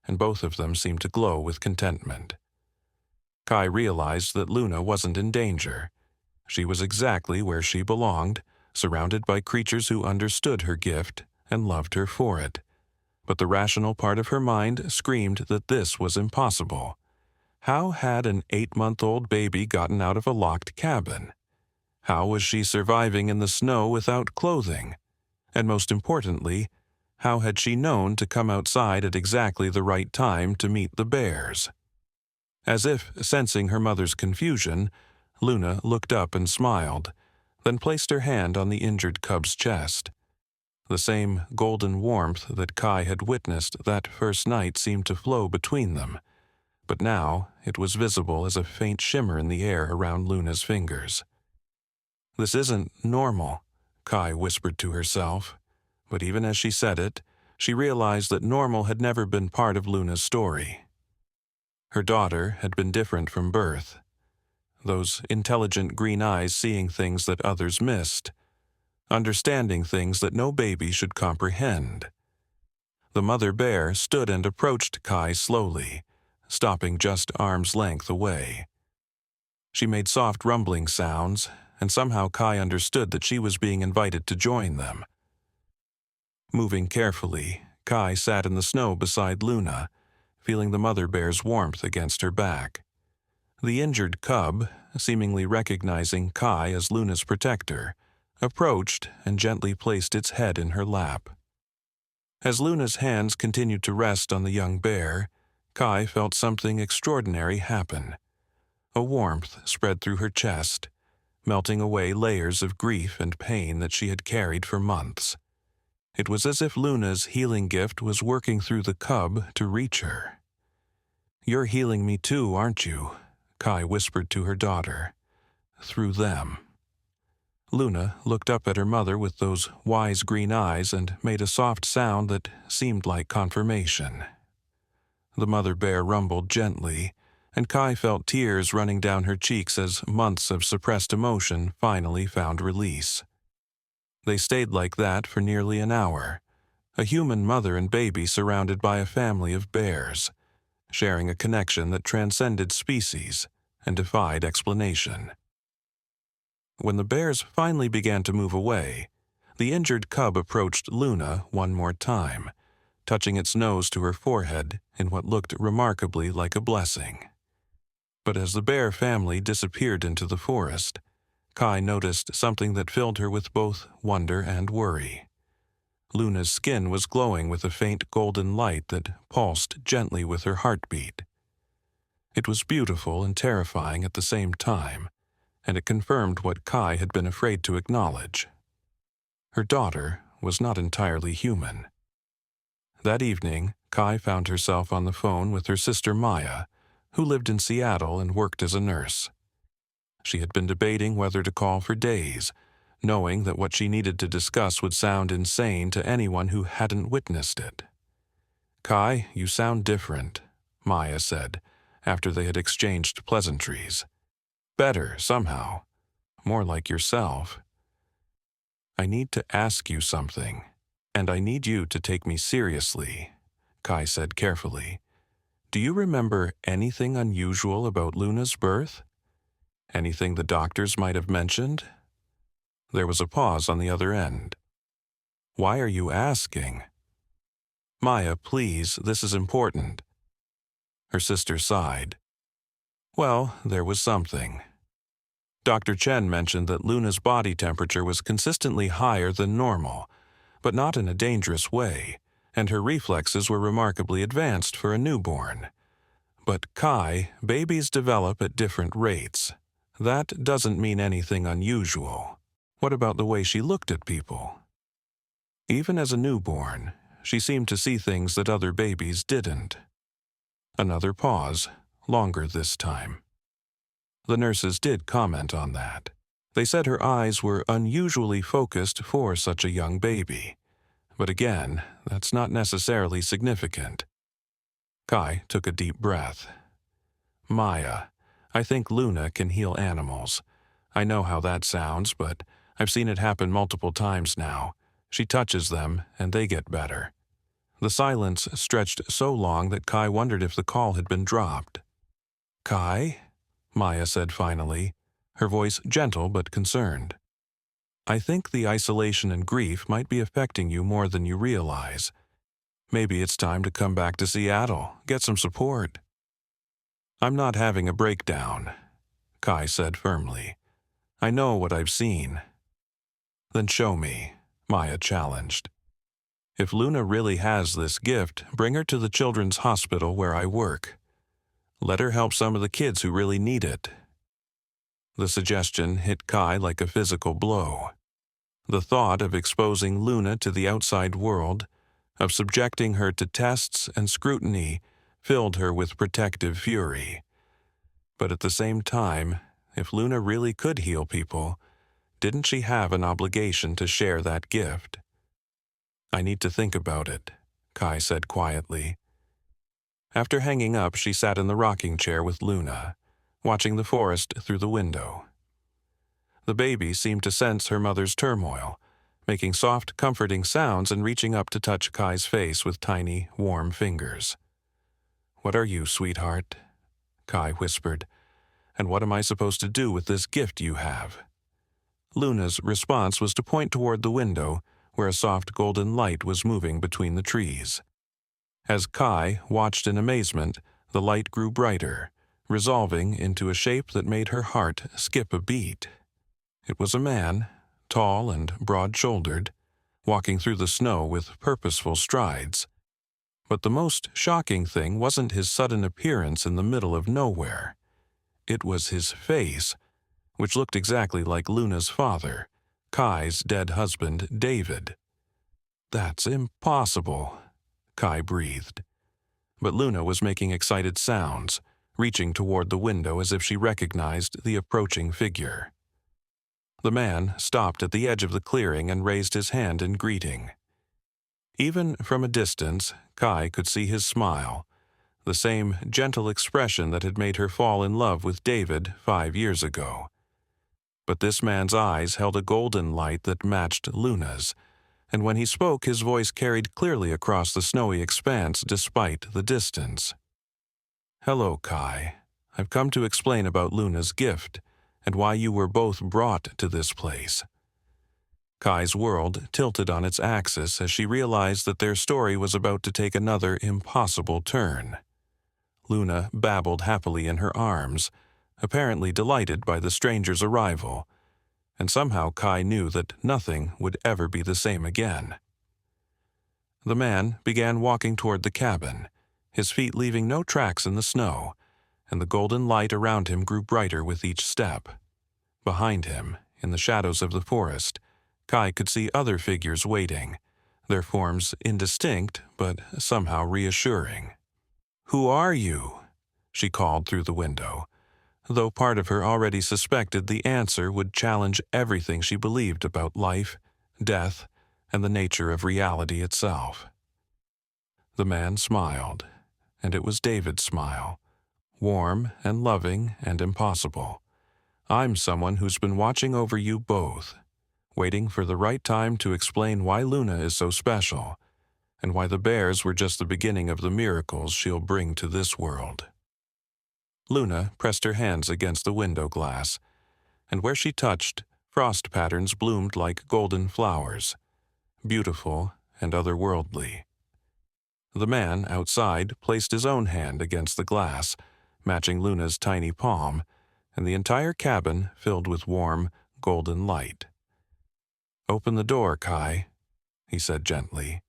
and both of them seemed to glow with contentment. Kai realized that Luna wasn't in danger. She was exactly where she belonged, surrounded by creatures who understood her gift and loved her for it. But the rational part of her mind screamed that this was impossible. How had an 8-month-old baby gotten out of a locked cabin? How was she surviving in the snow without clothing? And most importantly, how had she known to come outside at exactly the right time to meet the bears? As if sensing her mother's confusion, Luna looked up and smiled, then placed her hand on the injured cub's chest. The same golden warmth that Kai had witnessed that first night seemed to flow between them, but now it was visible as a faint shimmer in the air around Luna's fingers. "This isn't normal," Kai whispered to herself, but even as she said it, she realized that normal had never been part of Luna's story. Her daughter had been different from birth. Those intelligent green eyes seeing things that others missed, understanding things that no baby should comprehend. The mother bear stood and approached Kai slowly, stopping just arm's length away. She made soft rumbling sounds, and somehow Kai understood that she was being invited to join them. Moving carefully, Kai sat in the snow beside Luna, feeling the mother bear's warmth against her back. The injured cub, seemingly recognizing Kai as Luna's protector, approached and gently placed its head in her lap. As Luna's hands continued to rest on the young bear, Kai felt something extraordinary happen. A warmth spread through her chest, melting away layers of grief and pain that she had carried for months. It was as if Luna's healing gift was working through the cub to reach her. "You're healing me too, aren't you?" Kai whispered to her daughter. "Through them." Luna looked up at her mother with those wise green eyes and made a soft sound that seemed like confirmation. The mother bear rumbled gently, and Kai felt tears running down her cheeks as months of suppressed emotion finally found release. They stayed like that for nearly an hour, a human mother and baby surrounded by a family of bears, sharing a connection that transcended species and defied explanation. When the bears finally began to move away, the injured cub approached Luna one more time, touching its nose to her forehead in what looked remarkably like a blessing. But as the bear family disappeared into the forest, Kai noticed something that filled her with both wonder and worry. Luna's skin was glowing with a faint golden light that pulsed gently with her heartbeat. It was beautiful and terrifying at the same time, and it confirmed what Kai had been afraid to acknowledge. Her daughter was not entirely human. That evening, Kai found herself on the phone with her sister Maya, who lived in Seattle and worked as a nurse. She had been debating whether to call for days, knowing that what she needed to discuss would sound insane to anyone who hadn't witnessed it. "Kai, you sound different," Maya said, after they had exchanged pleasantries. "Better, somehow. More like yourself." "I need to ask you something, and I need you to take me seriously," Kai said carefully. "Do you remember anything unusual about Luna's birth? Anything the doctors might have mentioned?" There was a pause on the other end. "Why are you asking?" "Maya, please, this is important." Her sister sighed. "Well, there was something. Dr. Chen mentioned that Luna's body temperature was consistently higher than normal, but not in a dangerous way, and her reflexes were remarkably advanced for a newborn. But Kai, babies develop at different rates. That doesn't mean anything unusual. What about the way she looked at people? Even as a newborn, she seemed to see things that other babies didn't." Another pause, longer this time. The nurses did comment on that. They said her eyes were unusually focused for such a young baby. But again, that's not necessarily significant. Kai took a deep breath. "Maya, I think Luna can heal animals. I know how that sounds, but I've seen it happen multiple times now. She touches them, and they get better." The silence stretched so long that Kai wondered if the call had been dropped. "Kai?" Maya said finally, her voice gentle but concerned. "I think the isolation and grief might be affecting you more than you realize. Maybe it's time to come back to Seattle, get some support." "I'm not having a breakdown," Kai said firmly. "I know what I've seen." "Then show me," Maya challenged. "If Luna really has this gift, bring her to the children's hospital where I work. Let her help some of the kids who really need it." The suggestion hit Kai like a physical blow. The thought of exposing Luna to the outside world, of subjecting her to tests and scrutiny, filled her with protective fury. But at the same time, if Luna really could heal people, didn't she have an obligation to share that gift? "I need to think about it," Kai said quietly. After hanging up, she sat in the rocking chair with Luna, watching the forest through the window. The baby seemed to sense her mother's turmoil, making soft, comforting sounds and reaching up to touch Kai's face with tiny, warm fingers. "What are you, sweetheart?" Kai whispered. "And what am I supposed to do with this gift you have?" Luna's response was to point toward the window, where a soft golden light was moving between the trees. As Kai watched in amazement, the light grew brighter, resolving into a shape that made her heart skip a beat. It was a man, tall and broad-shouldered, walking through the snow with purposeful strides. But the most shocking thing wasn't his sudden appearance in the middle of nowhere. It was his face, which looked exactly like Luna's father, Kai's dead husband, David. "That's impossible," Kai breathed. But Luna was making excited sounds, reaching toward the window as if she recognized the approaching figure. The man stopped at the edge of the clearing and raised his hand in greeting. Even from a distance, Kai could see his smile, the same gentle expression that had made her fall in love with David 5 years ago. But this man's eyes held a golden light that matched Luna's, and when he spoke, his voice carried clearly across the snowy expanse despite the distance. "Hello, Kai. I've come to explain about Luna's gift, and why you were both brought to this place." Kai's world tilted on its axis as she realized that their story was about to take another impossible turn. Luna babbled happily in her arms, apparently delighted by the stranger's arrival, and somehow Kai knew that nothing would ever be the same again. The man began walking toward the cabin, his feet leaving no tracks in the snow, and the golden light around him grew brighter with each step. Behind him, in the shadows of the forest, Kai could see other figures waiting, their forms indistinct but somehow reassuring. "Who are you?" she called through the window, though part of her already suspected the answer would challenge everything she believed about life, death, and the nature of reality itself. The man smiled, and it was David's smile, warm and loving and impossible. "I'm someone who's been watching over you both, waiting for the right time to explain why Luna is so special, and why the bears were just the beginning of the miracles she'll bring to this world." Luna pressed her hands against the window glass, and where she touched, frost patterns bloomed like golden flowers, beautiful and otherworldly. The man outside placed his own hand against the glass, matching Luna's tiny palm, and the entire cabin filled with warm, golden light. "Open the door, Kai," he said gently.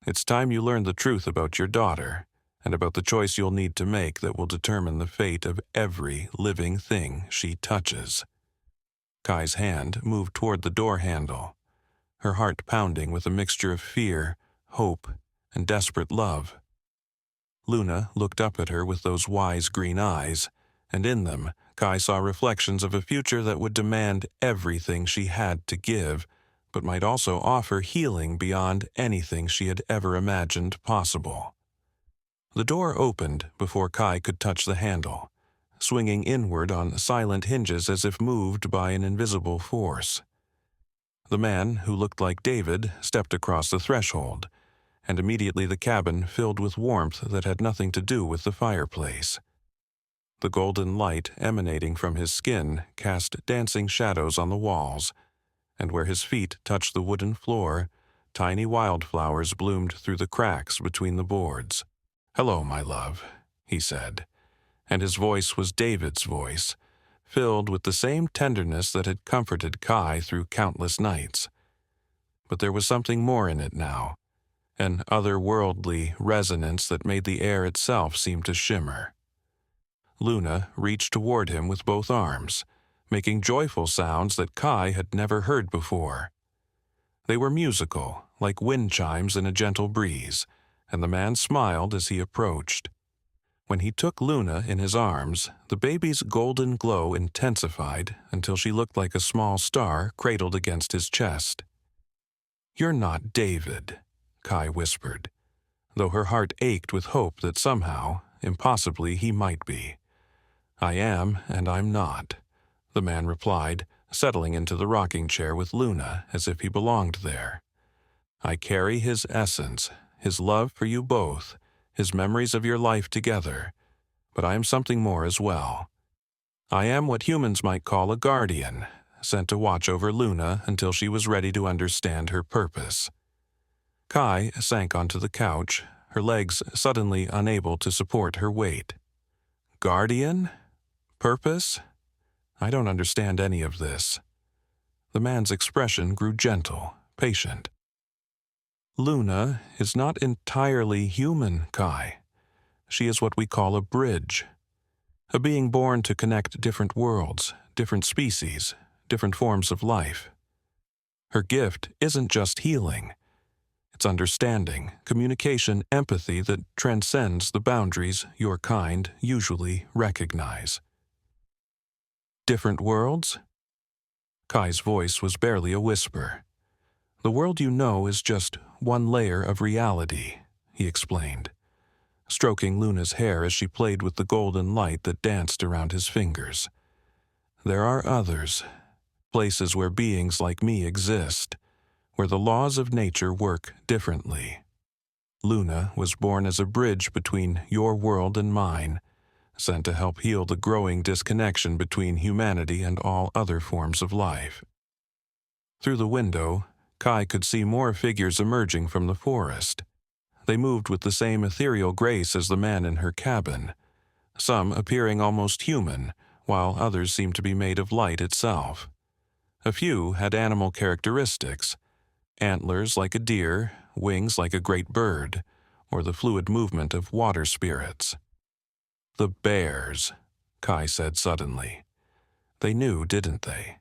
"It's time you learned the truth about your daughter, and about the choice you'll need to make that will determine the fate of every living thing she touches." Kai's hand moved toward the door handle, her heart pounding with a mixture of fear, hope, and desperate love. Luna looked up at her with those wise green eyes, and in them Kai saw reflections of a future that would demand everything she had to give, but might also offer healing beyond anything she had ever imagined possible. The door opened before Kai could touch the handle, swinging inward on silent hinges as if moved by an invisible force. The man, who looked like David, stepped across the threshold, and immediately the cabin filled with warmth that had nothing to do with the fireplace. The golden light emanating from his skin cast dancing shadows on the walls, and where his feet touched the wooden floor, tiny wildflowers bloomed through the cracks between the boards. "Hello, my love," he said, and his voice was David's voice, filled with the same tenderness that had comforted Kai through countless nights. But there was something more in it now, an otherworldly resonance that made the air itself seem to shimmer. Luna reached toward him with both arms, making joyful sounds that Kai had never heard before. They were musical, like wind chimes in a gentle breeze, and the man smiled as he approached. When he took Luna in his arms, the baby's golden glow intensified until she looked like a small star cradled against his chest. "You're not David," Kai whispered, though her heart ached with hope that somehow, impossibly, he might be. "I am, and I'm not," the man replied, settling into the rocking chair with Luna as if he belonged there. "I carry his essence, his love for you both, his memories of your life together, but I am something more as well. I am what humans might call a guardian, sent to watch over Luna until she was ready to understand her purpose." Kai sank onto the couch, her legs suddenly unable to support her weight. "Guardian? Purpose? I don't understand any of this." The man's expression grew gentle, patient. "Luna is not entirely human, Kai. She is what we call a bridge. A being born to connect different worlds, different species, different forms of life. Her gift isn't just healing. It's understanding, communication, empathy that transcends the boundaries your kind usually recognize." "Different worlds?" Kai's voice was barely a whisper. "The world you know is just one layer of reality," he explained, stroking Luna's hair as she played with the golden light that danced around his fingers. "There are others, places where beings like me exist, where the laws of nature work differently. Luna was born as a bridge between your world and mine, sent to help heal the growing disconnection between humanity and all other forms of life." Through the window, Kai could see more figures emerging from the forest. They moved with the same ethereal grace as the man in her cabin, some appearing almost human, while others seemed to be made of light itself. A few had animal characteristics, antlers like a deer, wings like a great bird, or the fluid movement of water spirits. "The bears," Kai said suddenly. They knew, didn't they?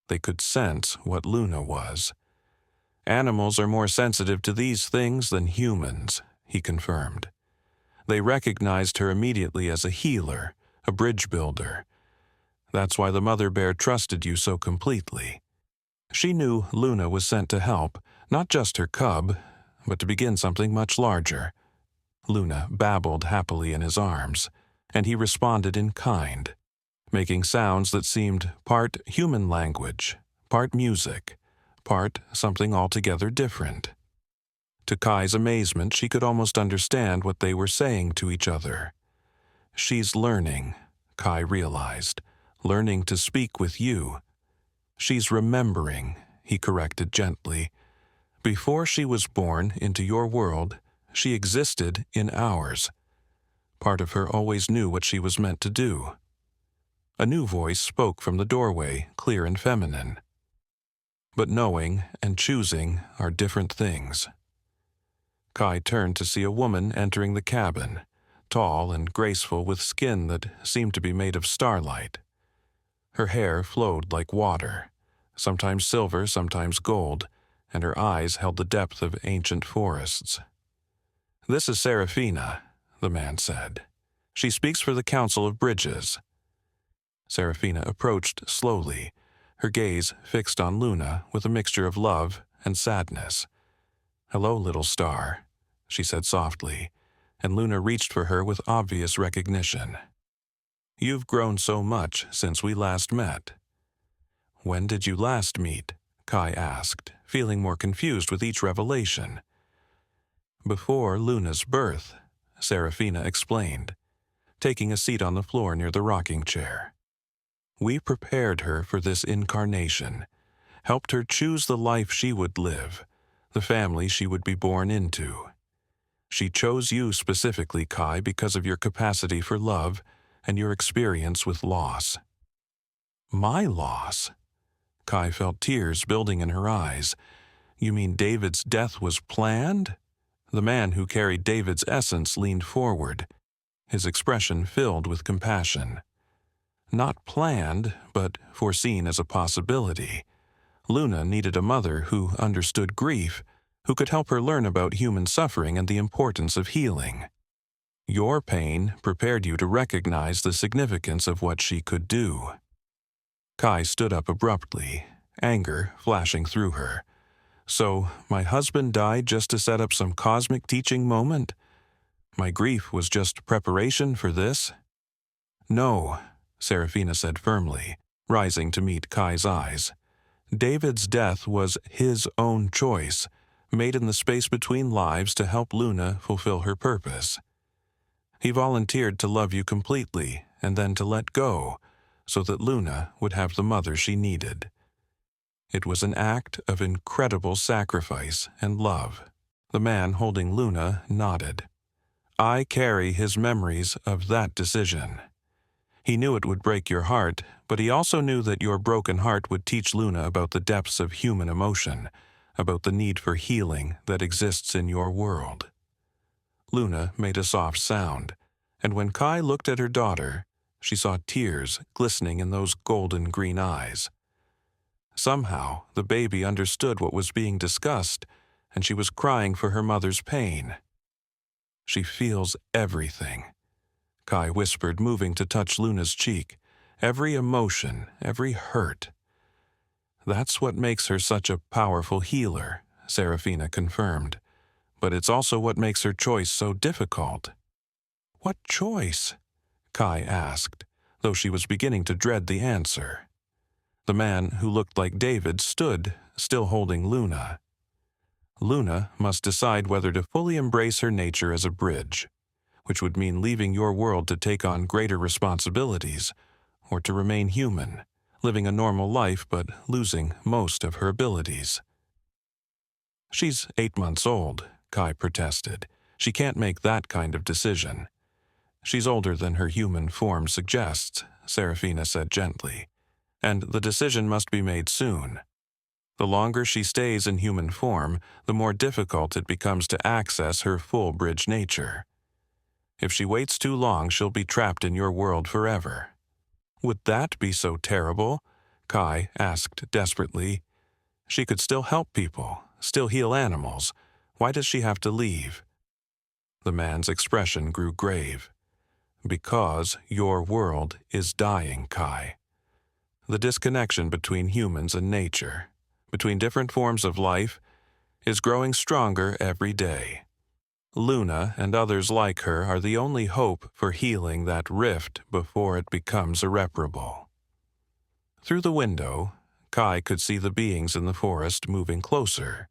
They could sense what Luna was. Animals are more sensitive to these things than humans, he confirmed. They recognized her immediately as a healer, a bridge builder. That's why the mother bear trusted you so completely. She knew Luna was sent to help, not just her cub, but to begin something much larger. Luna babbled happily in his arms, and he responded in kind, making sounds that seemed part human language, part music, part something altogether different. To Kai's amazement, she could almost understand what they were saying to each other. She's learning, Kai realized, learning to speak with you. She's remembering, he corrected gently. Before she was born into your world, she existed in ours. Part of her always knew what she was meant to do. A new voice spoke from the doorway, clear and feminine. But knowing and choosing are different things. Kai turned to see a woman entering the cabin, tall and graceful with skin that seemed to be made of starlight. Her hair flowed like water, sometimes silver, sometimes gold, and her eyes held the depth of ancient forests. "This is Seraphina," the man said. "She speaks for the Council of Bridges." Seraphina approached slowly, her gaze fixed on Luna with a mixture of love and sadness. "Hello, little star," she said softly, and Luna reached for her with obvious recognition. "You've grown so much since we last met." "When did you last meet?" Kai asked, feeling more confused with each revelation. "Before Luna's birth," Seraphina explained, taking a seat on the floor near the rocking chair. "We prepared her for this incarnation, helped her choose the life she would live, the family she would be born into. She chose you specifically, Kai, because of your capacity for love and your experience with loss." "My loss?" Kai felt tears building in her eyes. "You mean David's death was planned?" The man who carried David's essence leaned forward, his expression filled with compassion. "Not planned, but foreseen as a possibility. Luna needed a mother who understood grief, who could help her learn about human suffering and the importance of healing. Your pain prepared you to recognize the significance of what she could do." Kai stood up abruptly, anger flashing through her. "So, my husband died just to set up some cosmic teaching moment? My grief was just preparation for this?" "No," Seraphina said firmly, rising to meet Kai's eyes. "David's death was his own choice, made in the space between lives to help Luna fulfill her purpose. He volunteered to love you completely and then to let go, so that Luna would have the mother she needed. It was an act of incredible sacrifice and love." The man holding Luna nodded. "I carry his memories of that decision. He knew it would break your heart, but he also knew that your broken heart would teach Luna about the depths of human emotion, about the need for healing that exists in your world." Luna made a soft sound, and when Kai looked at her daughter, she saw tears glistening in those golden green eyes. Somehow, the baby understood what was being discussed, and she was crying for her mother's pain. "She feels everything," Kai whispered, moving to touch Luna's cheek. "Every emotion, every hurt." "That's what makes her such a powerful healer," Seraphina confirmed. "But it's also what makes her choice so difficult." "What choice?" Kai asked, though she was beginning to dread the answer. The man who looked like David stood, still holding Luna. "Luna must decide whether to fully embrace her nature as a bridge, which would mean leaving your world to take on greater responsibilities, or to remain human, living a normal life but losing most of her abilities." "She's 8 months old," Kai protested. "She can't make that kind of decision." "She's older than her human form suggests," Seraphina said gently, "and the decision must be made soon. The longer she stays in human form, the more difficult it becomes to access her full bridge nature. If she waits too long, she'll be trapped in your world forever." "Would that be so terrible?" Kai asked desperately. She could still help people, still heal animals. Why does she have to leave? The man's expression grew grave. Because your world is dying, Kai. The disconnection between humans and nature, between different forms of life, is growing stronger every day. Luna and others like her are the only hope for healing that rift before it becomes irreparable. Through the window, Kai could see the beings in the forest moving closer.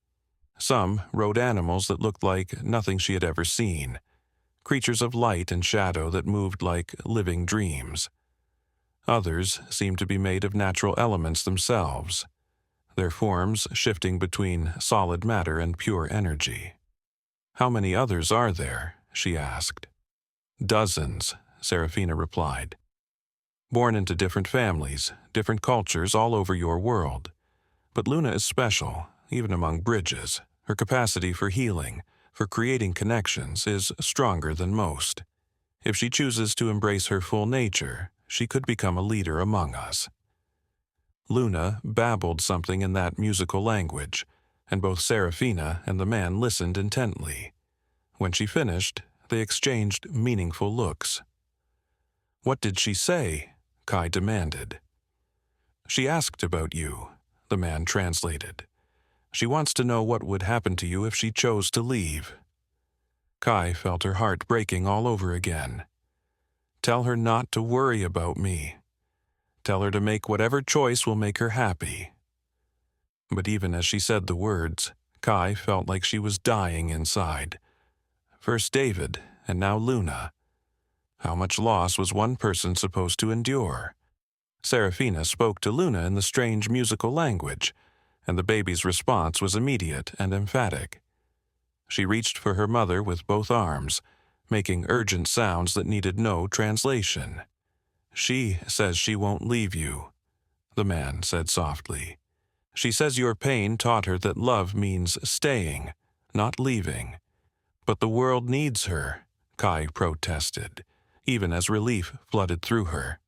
Some rode animals that looked like nothing she had ever seen, creatures of light and shadow that moved like living dreams. Others seemed to be made of natural elements themselves, their forms shifting between solid matter and pure energy. How many others are there? She asked. Dozens, Serafina replied. Born into different families, different cultures all over your world. But Luna is special, even among bridges. Her capacity for healing, for creating connections, is stronger than most. If she chooses to embrace her full nature, she could become a leader among us. Luna babbled something in that musical language, and both Serafina and the man listened intently. When she finished, they exchanged meaningful looks. What did she say? Kai demanded. She asked about you, the man translated. She wants to know what would happen to you if she chose to leave. Kai felt her heart breaking all over again. Tell her not to worry about me. Tell her to make whatever choice will make her happy. But even as she said the words, Kai felt like she was dying inside. First David, and now Luna. How much loss was one person supposed to endure? Serafina spoke to Luna in the strange musical language, and the baby's response was immediate and emphatic. She reached for her mother with both arms, making urgent sounds that needed no translation. She says she won't leave you, the man said softly. She says your pain taught her that love means staying, not leaving. But the world needs her, Kai protested, even as relief flooded through her.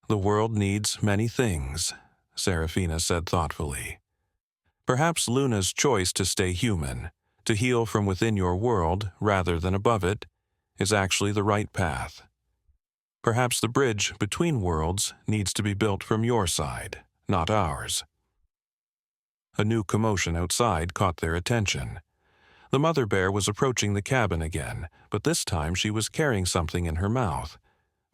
The world needs many things, Serafina said thoughtfully. Perhaps Luna's choice to stay human, to heal from within your world rather than above it, is actually the right path. Perhaps the bridge between worlds needs to be built from your side, not ours. A new commotion outside caught their attention. The mother bear was approaching the cabin again, but this time she was carrying something in her mouth.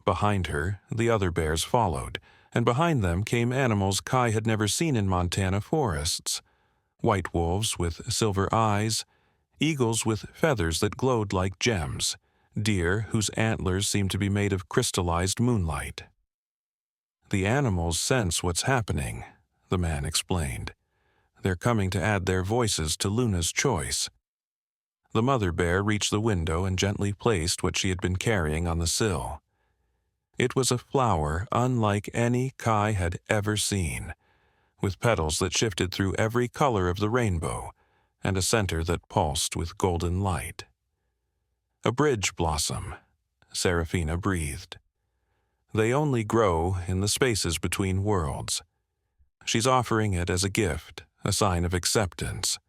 Behind her, the other bears followed, and behind them came animals Kai had never seen in Montana forests. White wolves with silver eyes, eagles with feathers that glowed like gems, deer whose antlers seemed to be made of crystallized moonlight. The animals sense what's happening, the man explained. They're coming to add their voices to Luna's choice. The mother bear reached the window and gently placed what she had been carrying on the sill. It was a flower unlike any Kai had ever seen, with petals that shifted through every color of the rainbow and a center that pulsed with golden light. A bridge blossom, Serafina breathed. They only grow in the spaces between worlds. She's offering it as a gift, a sign of acceptance.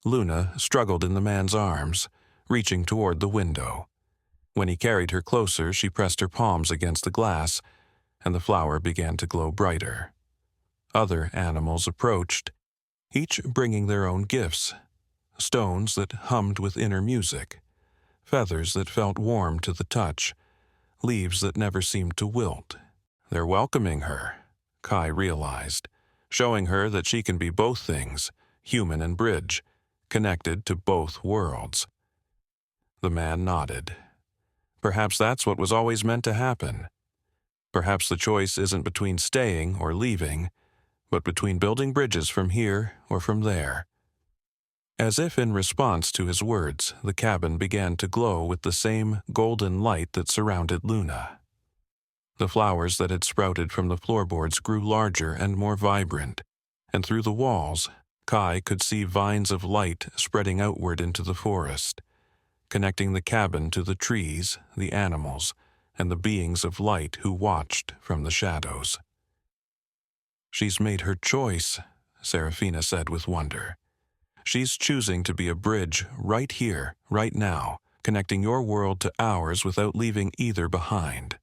Luna struggled in the man's arms, reaching toward the window. When he carried her closer, she pressed her palms against the glass, and the flower began to glow brighter. Other animals approached, each bringing their own gifts, stones that hummed with inner music, feathers that felt warm to the touch, leaves that never seemed to wilt. They're welcoming her, Kai realized, showing her that she can be both things, human and bridge, connected to both worlds. The man nodded. Perhaps that's what was always meant to happen. Perhaps the choice isn't between staying or leaving, but between building bridges from here or from there. As if in response to his words, the cabin began to glow with the same golden light that surrounded Luna. The flowers that had sprouted from the floorboards grew larger and more vibrant, and through the walls, Kai could see vines of light spreading outward into the forest, connecting the cabin to the trees, the animals, and the beings of light who watched from the shadows. She's made her choice, Serafina said with wonder. She's choosing to be a bridge right here, right now, connecting your world to ours without leaving either behind.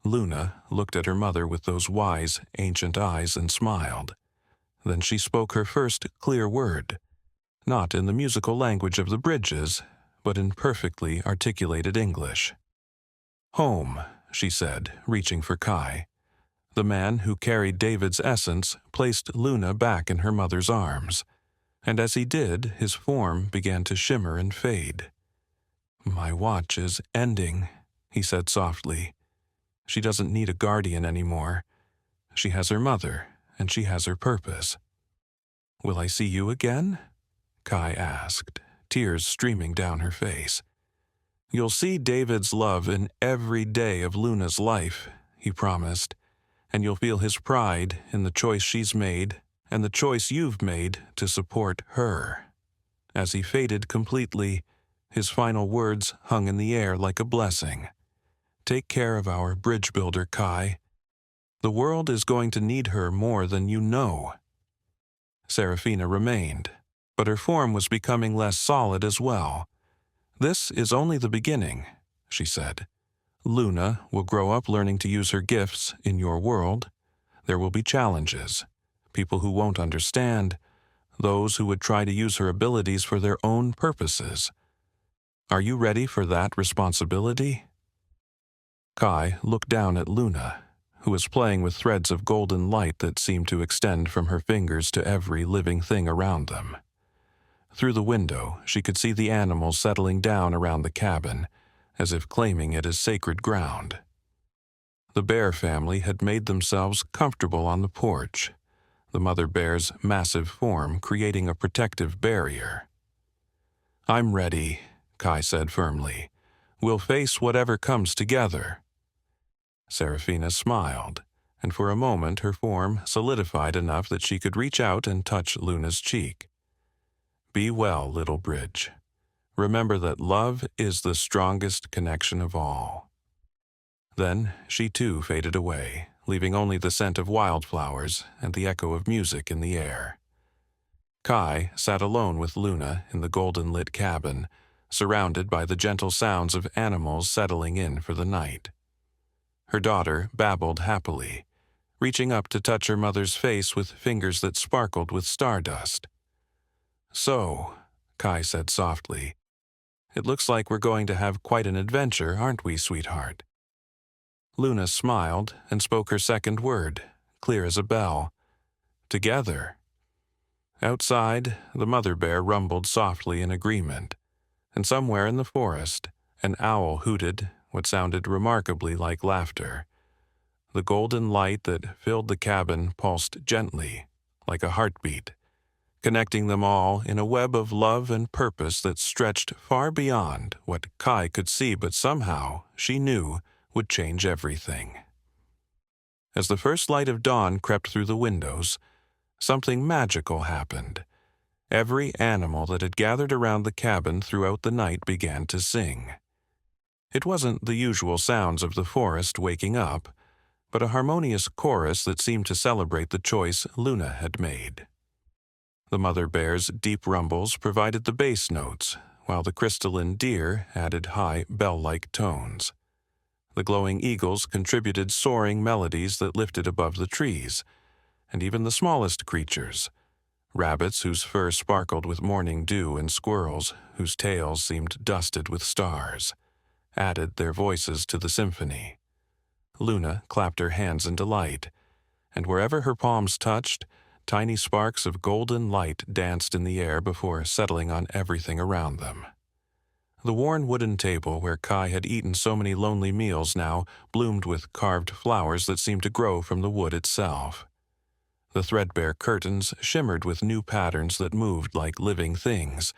Luna looked at her mother with those wise, ancient eyes and smiled. Then she spoke her first clear word, not in the musical language of the bridges, but in perfectly articulated English. Home, she said, reaching for Kai. The man who carried David's essence placed Luna back in her mother's arms, and as he did, his form began to shimmer and fade. "My watch is ending," he said softly. "She doesn't need a guardian anymore. She has her mother, and she has her purpose." "Will I see you again?" Kai asked, tears streaming down her face. "You'll see David's love in every day of Luna's life," he promised, "and you'll feel his pride in the choice she's made and the choice you've made to support her." As he faded completely, his final words hung in the air like a blessing. "Take care of our bridge builder, Kai. The world is going to need her more than you know." Serafina remained, but her form was becoming less solid as well. "This is only the beginning," she said. "Luna will grow up learning to use her gifts in your world. There will be challenges, people who won't understand, those who would try to use her abilities for their own purposes. Are you ready for that responsibility?" Kai looked down at Luna, who was playing with threads of golden light that seemed to extend from her fingers to every living thing around them. Through the window, she could see the animals settling down around the cabin, as if claiming it as sacred ground. The bear family had made themselves comfortable on the porch, the mother bear's massive form creating a protective barrier. "I'm ready," Kai said firmly. "We'll face whatever comes together." Serafina smiled, and for a moment her form solidified enough that she could reach out and touch Luna's cheek. "Be well, little bridge. Remember that love is the strongest connection of all." Then she too faded away, leaving only the scent of wildflowers and the echo of music in the air. Kai sat alone with Luna in the golden-lit cabin, surrounded by the gentle sounds of animals settling in for the night. Her daughter babbled happily, reaching up to touch her mother's face with fingers that sparkled with stardust. "So," Kai said softly, "it looks like we're going to have quite an adventure, aren't we, sweetheart?" Luna smiled and spoke her second word, clear as a bell. "Together." Outside, the mother bear rumbled softly in agreement, and somewhere in the forest, an owl hooted what sounded remarkably like laughter. The golden light that filled the cabin pulsed gently, like a heartbeat, connecting them all in a web of love and purpose that stretched far beyond what Kai could see but somehow, she knew, would change everything. As the first light of dawn crept through the windows, something magical happened. Every animal that had gathered around the cabin throughout the night began to sing. It wasn't the usual sounds of the forest waking up, but a harmonious chorus that seemed to celebrate the choice Luna had made. The mother bear's deep rumbles provided the bass notes, while the crystalline deer added high bell-like tones. The glowing eagles contributed soaring melodies that lifted above the trees, and even the smallest creatures, rabbits whose fur sparkled with morning dew and squirrels whose tails seemed dusted with stars, added their voices to the symphony. Luna clapped her hands in delight, and wherever her palms touched, tiny sparks of golden light danced in the air before settling on everything around them. The worn wooden table where Kai had eaten so many lonely meals now bloomed with carved flowers that seemed to grow from the wood itself. The threadbare curtains shimmered with new patterns that moved like living things,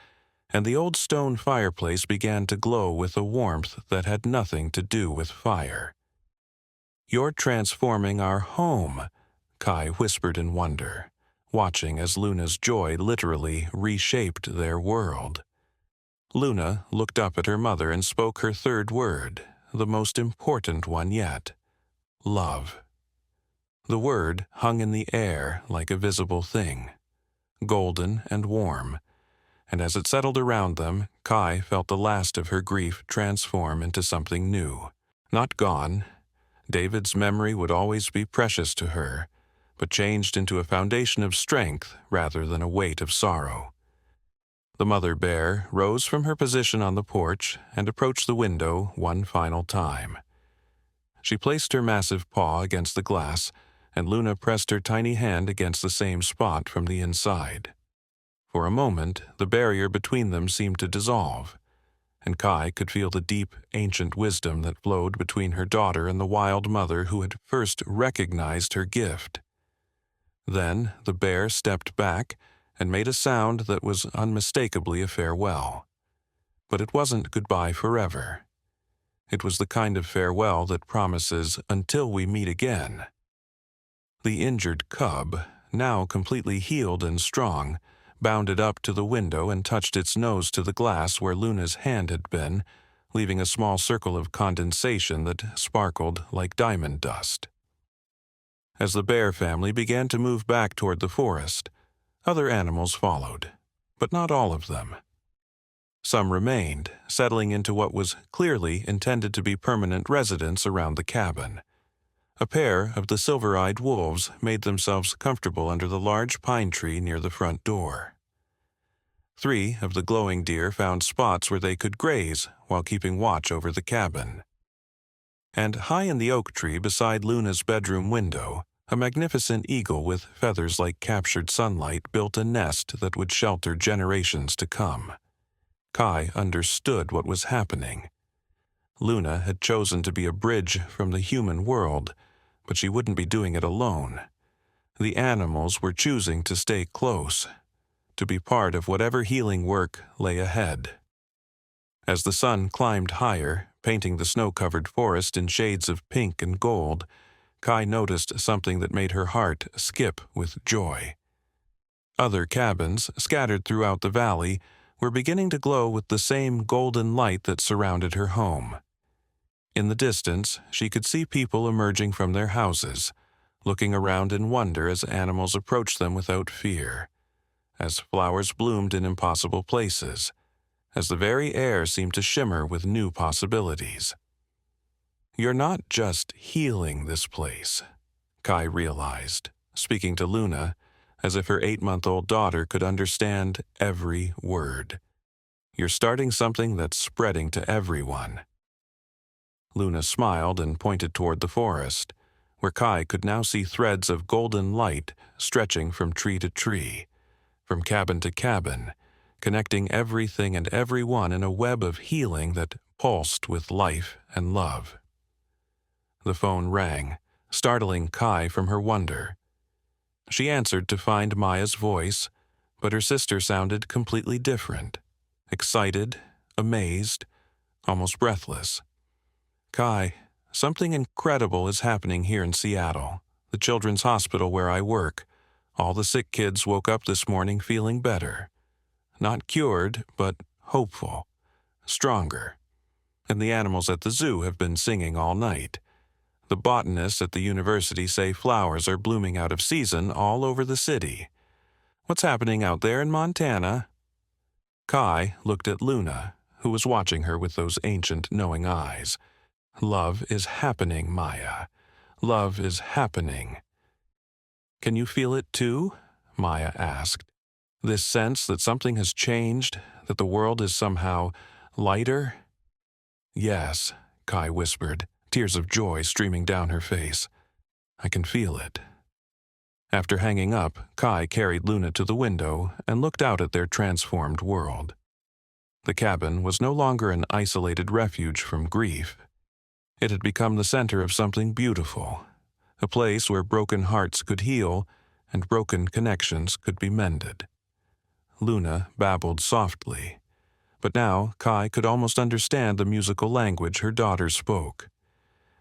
and the old stone fireplace began to glow with a warmth that had nothing to do with fire. "You're transforming our home," Kai whispered in wonder, watching as Luna's joy literally reshaped their world. Luna looked up at her mother and spoke her third word, the most important one yet: love. The word hung in the air like a visible thing, golden and warm, and as it settled around them, Kai felt the last of her grief transform into something new. Not gone. David's memory would always be precious to her, but changed into a foundation of strength rather than a weight of sorrow. The mother bear rose from her position on the porch and approached the window one final time. She placed her massive paw against the glass, and Luna pressed her tiny hand against the same spot from the inside. For a moment, the barrier between them seemed to dissolve, and Kai could feel the deep, ancient wisdom that flowed between her daughter and the wild mother who had first recognized her gift. Then the bear stepped back and made a sound that was unmistakably a farewell. But it wasn't goodbye forever. It was the kind of farewell that promises until we meet again. The injured cub, now completely healed and strong, bounded up to the window and touched its nose to the glass where Luna's hand had been, leaving a small circle of condensation that sparkled like diamond dust. As the bear family began to move back toward the forest, other animals followed, but not all of them. Some remained, settling into what was clearly intended to be permanent residence around the cabin. A pair of the silver-eyed wolves made themselves comfortable under the large pine tree near the front door. 3 of the glowing deer found spots where they could graze while keeping watch over the cabin. And high in the oak tree beside Luna's bedroom window, a magnificent eagle with feathers like captured sunlight built a nest that would shelter generations to come. Kai understood what was happening. Luna had chosen to be a bridge from the human world, but she wouldn't be doing it alone. The animals were choosing to stay close, to be part of whatever healing work lay ahead. As the sun climbed higher, painting the snow-covered forest in shades of pink and gold, Kai noticed something that made her heart skip with joy. Other cabins, scattered throughout the valley, were beginning to glow with the same golden light that surrounded her home. In the distance, she could see people emerging from their houses, looking around in wonder as animals approached them without fear, as flowers bloomed in impossible places, as the very air seemed to shimmer with new possibilities. "You're not just healing this place," Kai realized, speaking to Luna, as if her 8-month-old daughter could understand every word. "You're starting something that's spreading to everyone." Luna smiled and pointed toward the forest, where Kai could now see threads of golden light stretching from tree to tree, from cabin to cabin, connecting everything and everyone in a web of healing that pulsed with life and love. The phone rang, startling Kai from her wonder. She answered to find Maya's voice, but her sister sounded completely different, excited, amazed, almost breathless. "Kai, something incredible is happening here in Seattle, the children's hospital where I work. All the sick kids woke up this morning feeling better. Not cured, but hopeful, stronger. And the animals at the zoo have been singing all night. The botanists at the university say flowers are blooming out of season all over the city. What's happening out there in Montana?" Kai looked at Luna, who was watching her with those ancient, knowing eyes. "Love is happening, Maya. Love is happening." "Can you feel it too?" Maya asked. "This sense that something has changed, that the world is somehow lighter?" "Yes," Kai whispered, tears of joy streaming down her face. "I can feel it." After hanging up, Kai carried Luna to the window and looked out at their transformed world. The cabin was no longer an isolated refuge from grief. It had become the center of something beautiful, a place where broken hearts could heal and broken connections could be mended. Luna babbled softly, but now Kai could almost understand the musical language her daughter spoke.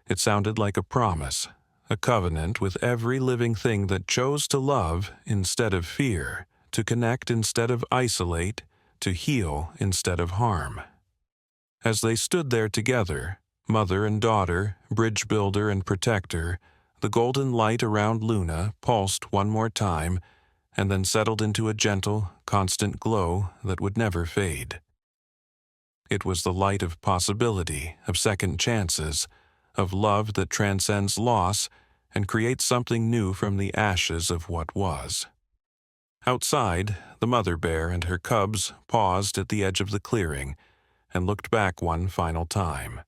It sounded like a promise, a covenant with every living thing that chose to love instead of fear, to connect instead of isolate, to heal instead of harm. As they stood there together, mother and daughter, bridge builder and protector, The golden light around Luna pulsed one more time and then settled into a gentle, constant glow that would never fade. It was the light of possibility, of second chances, of love that transcends loss and creates something new from the ashes of what was. Outside, the mother bear and her cubs paused at the edge of the clearing and looked back one final time.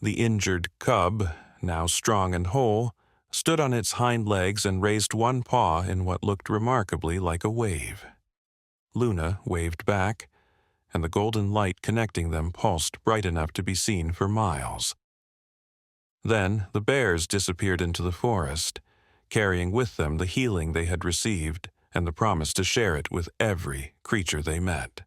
The injured cub, now strong and whole, stood on its hind legs and raised one paw in what looked remarkably like a wave. Luna waved back, and the golden light connecting them pulsed bright enough to be seen for miles. Then the bears disappeared into the forest, carrying with them the healing they had received and the promise to share it with every creature they met.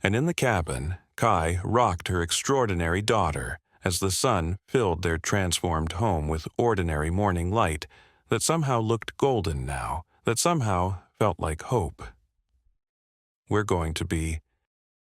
And in the cabin, Kai rocked her extraordinary daughter as the sun filled their transformed home with ordinary morning light that somehow looked golden now, that somehow felt like hope. We're going to be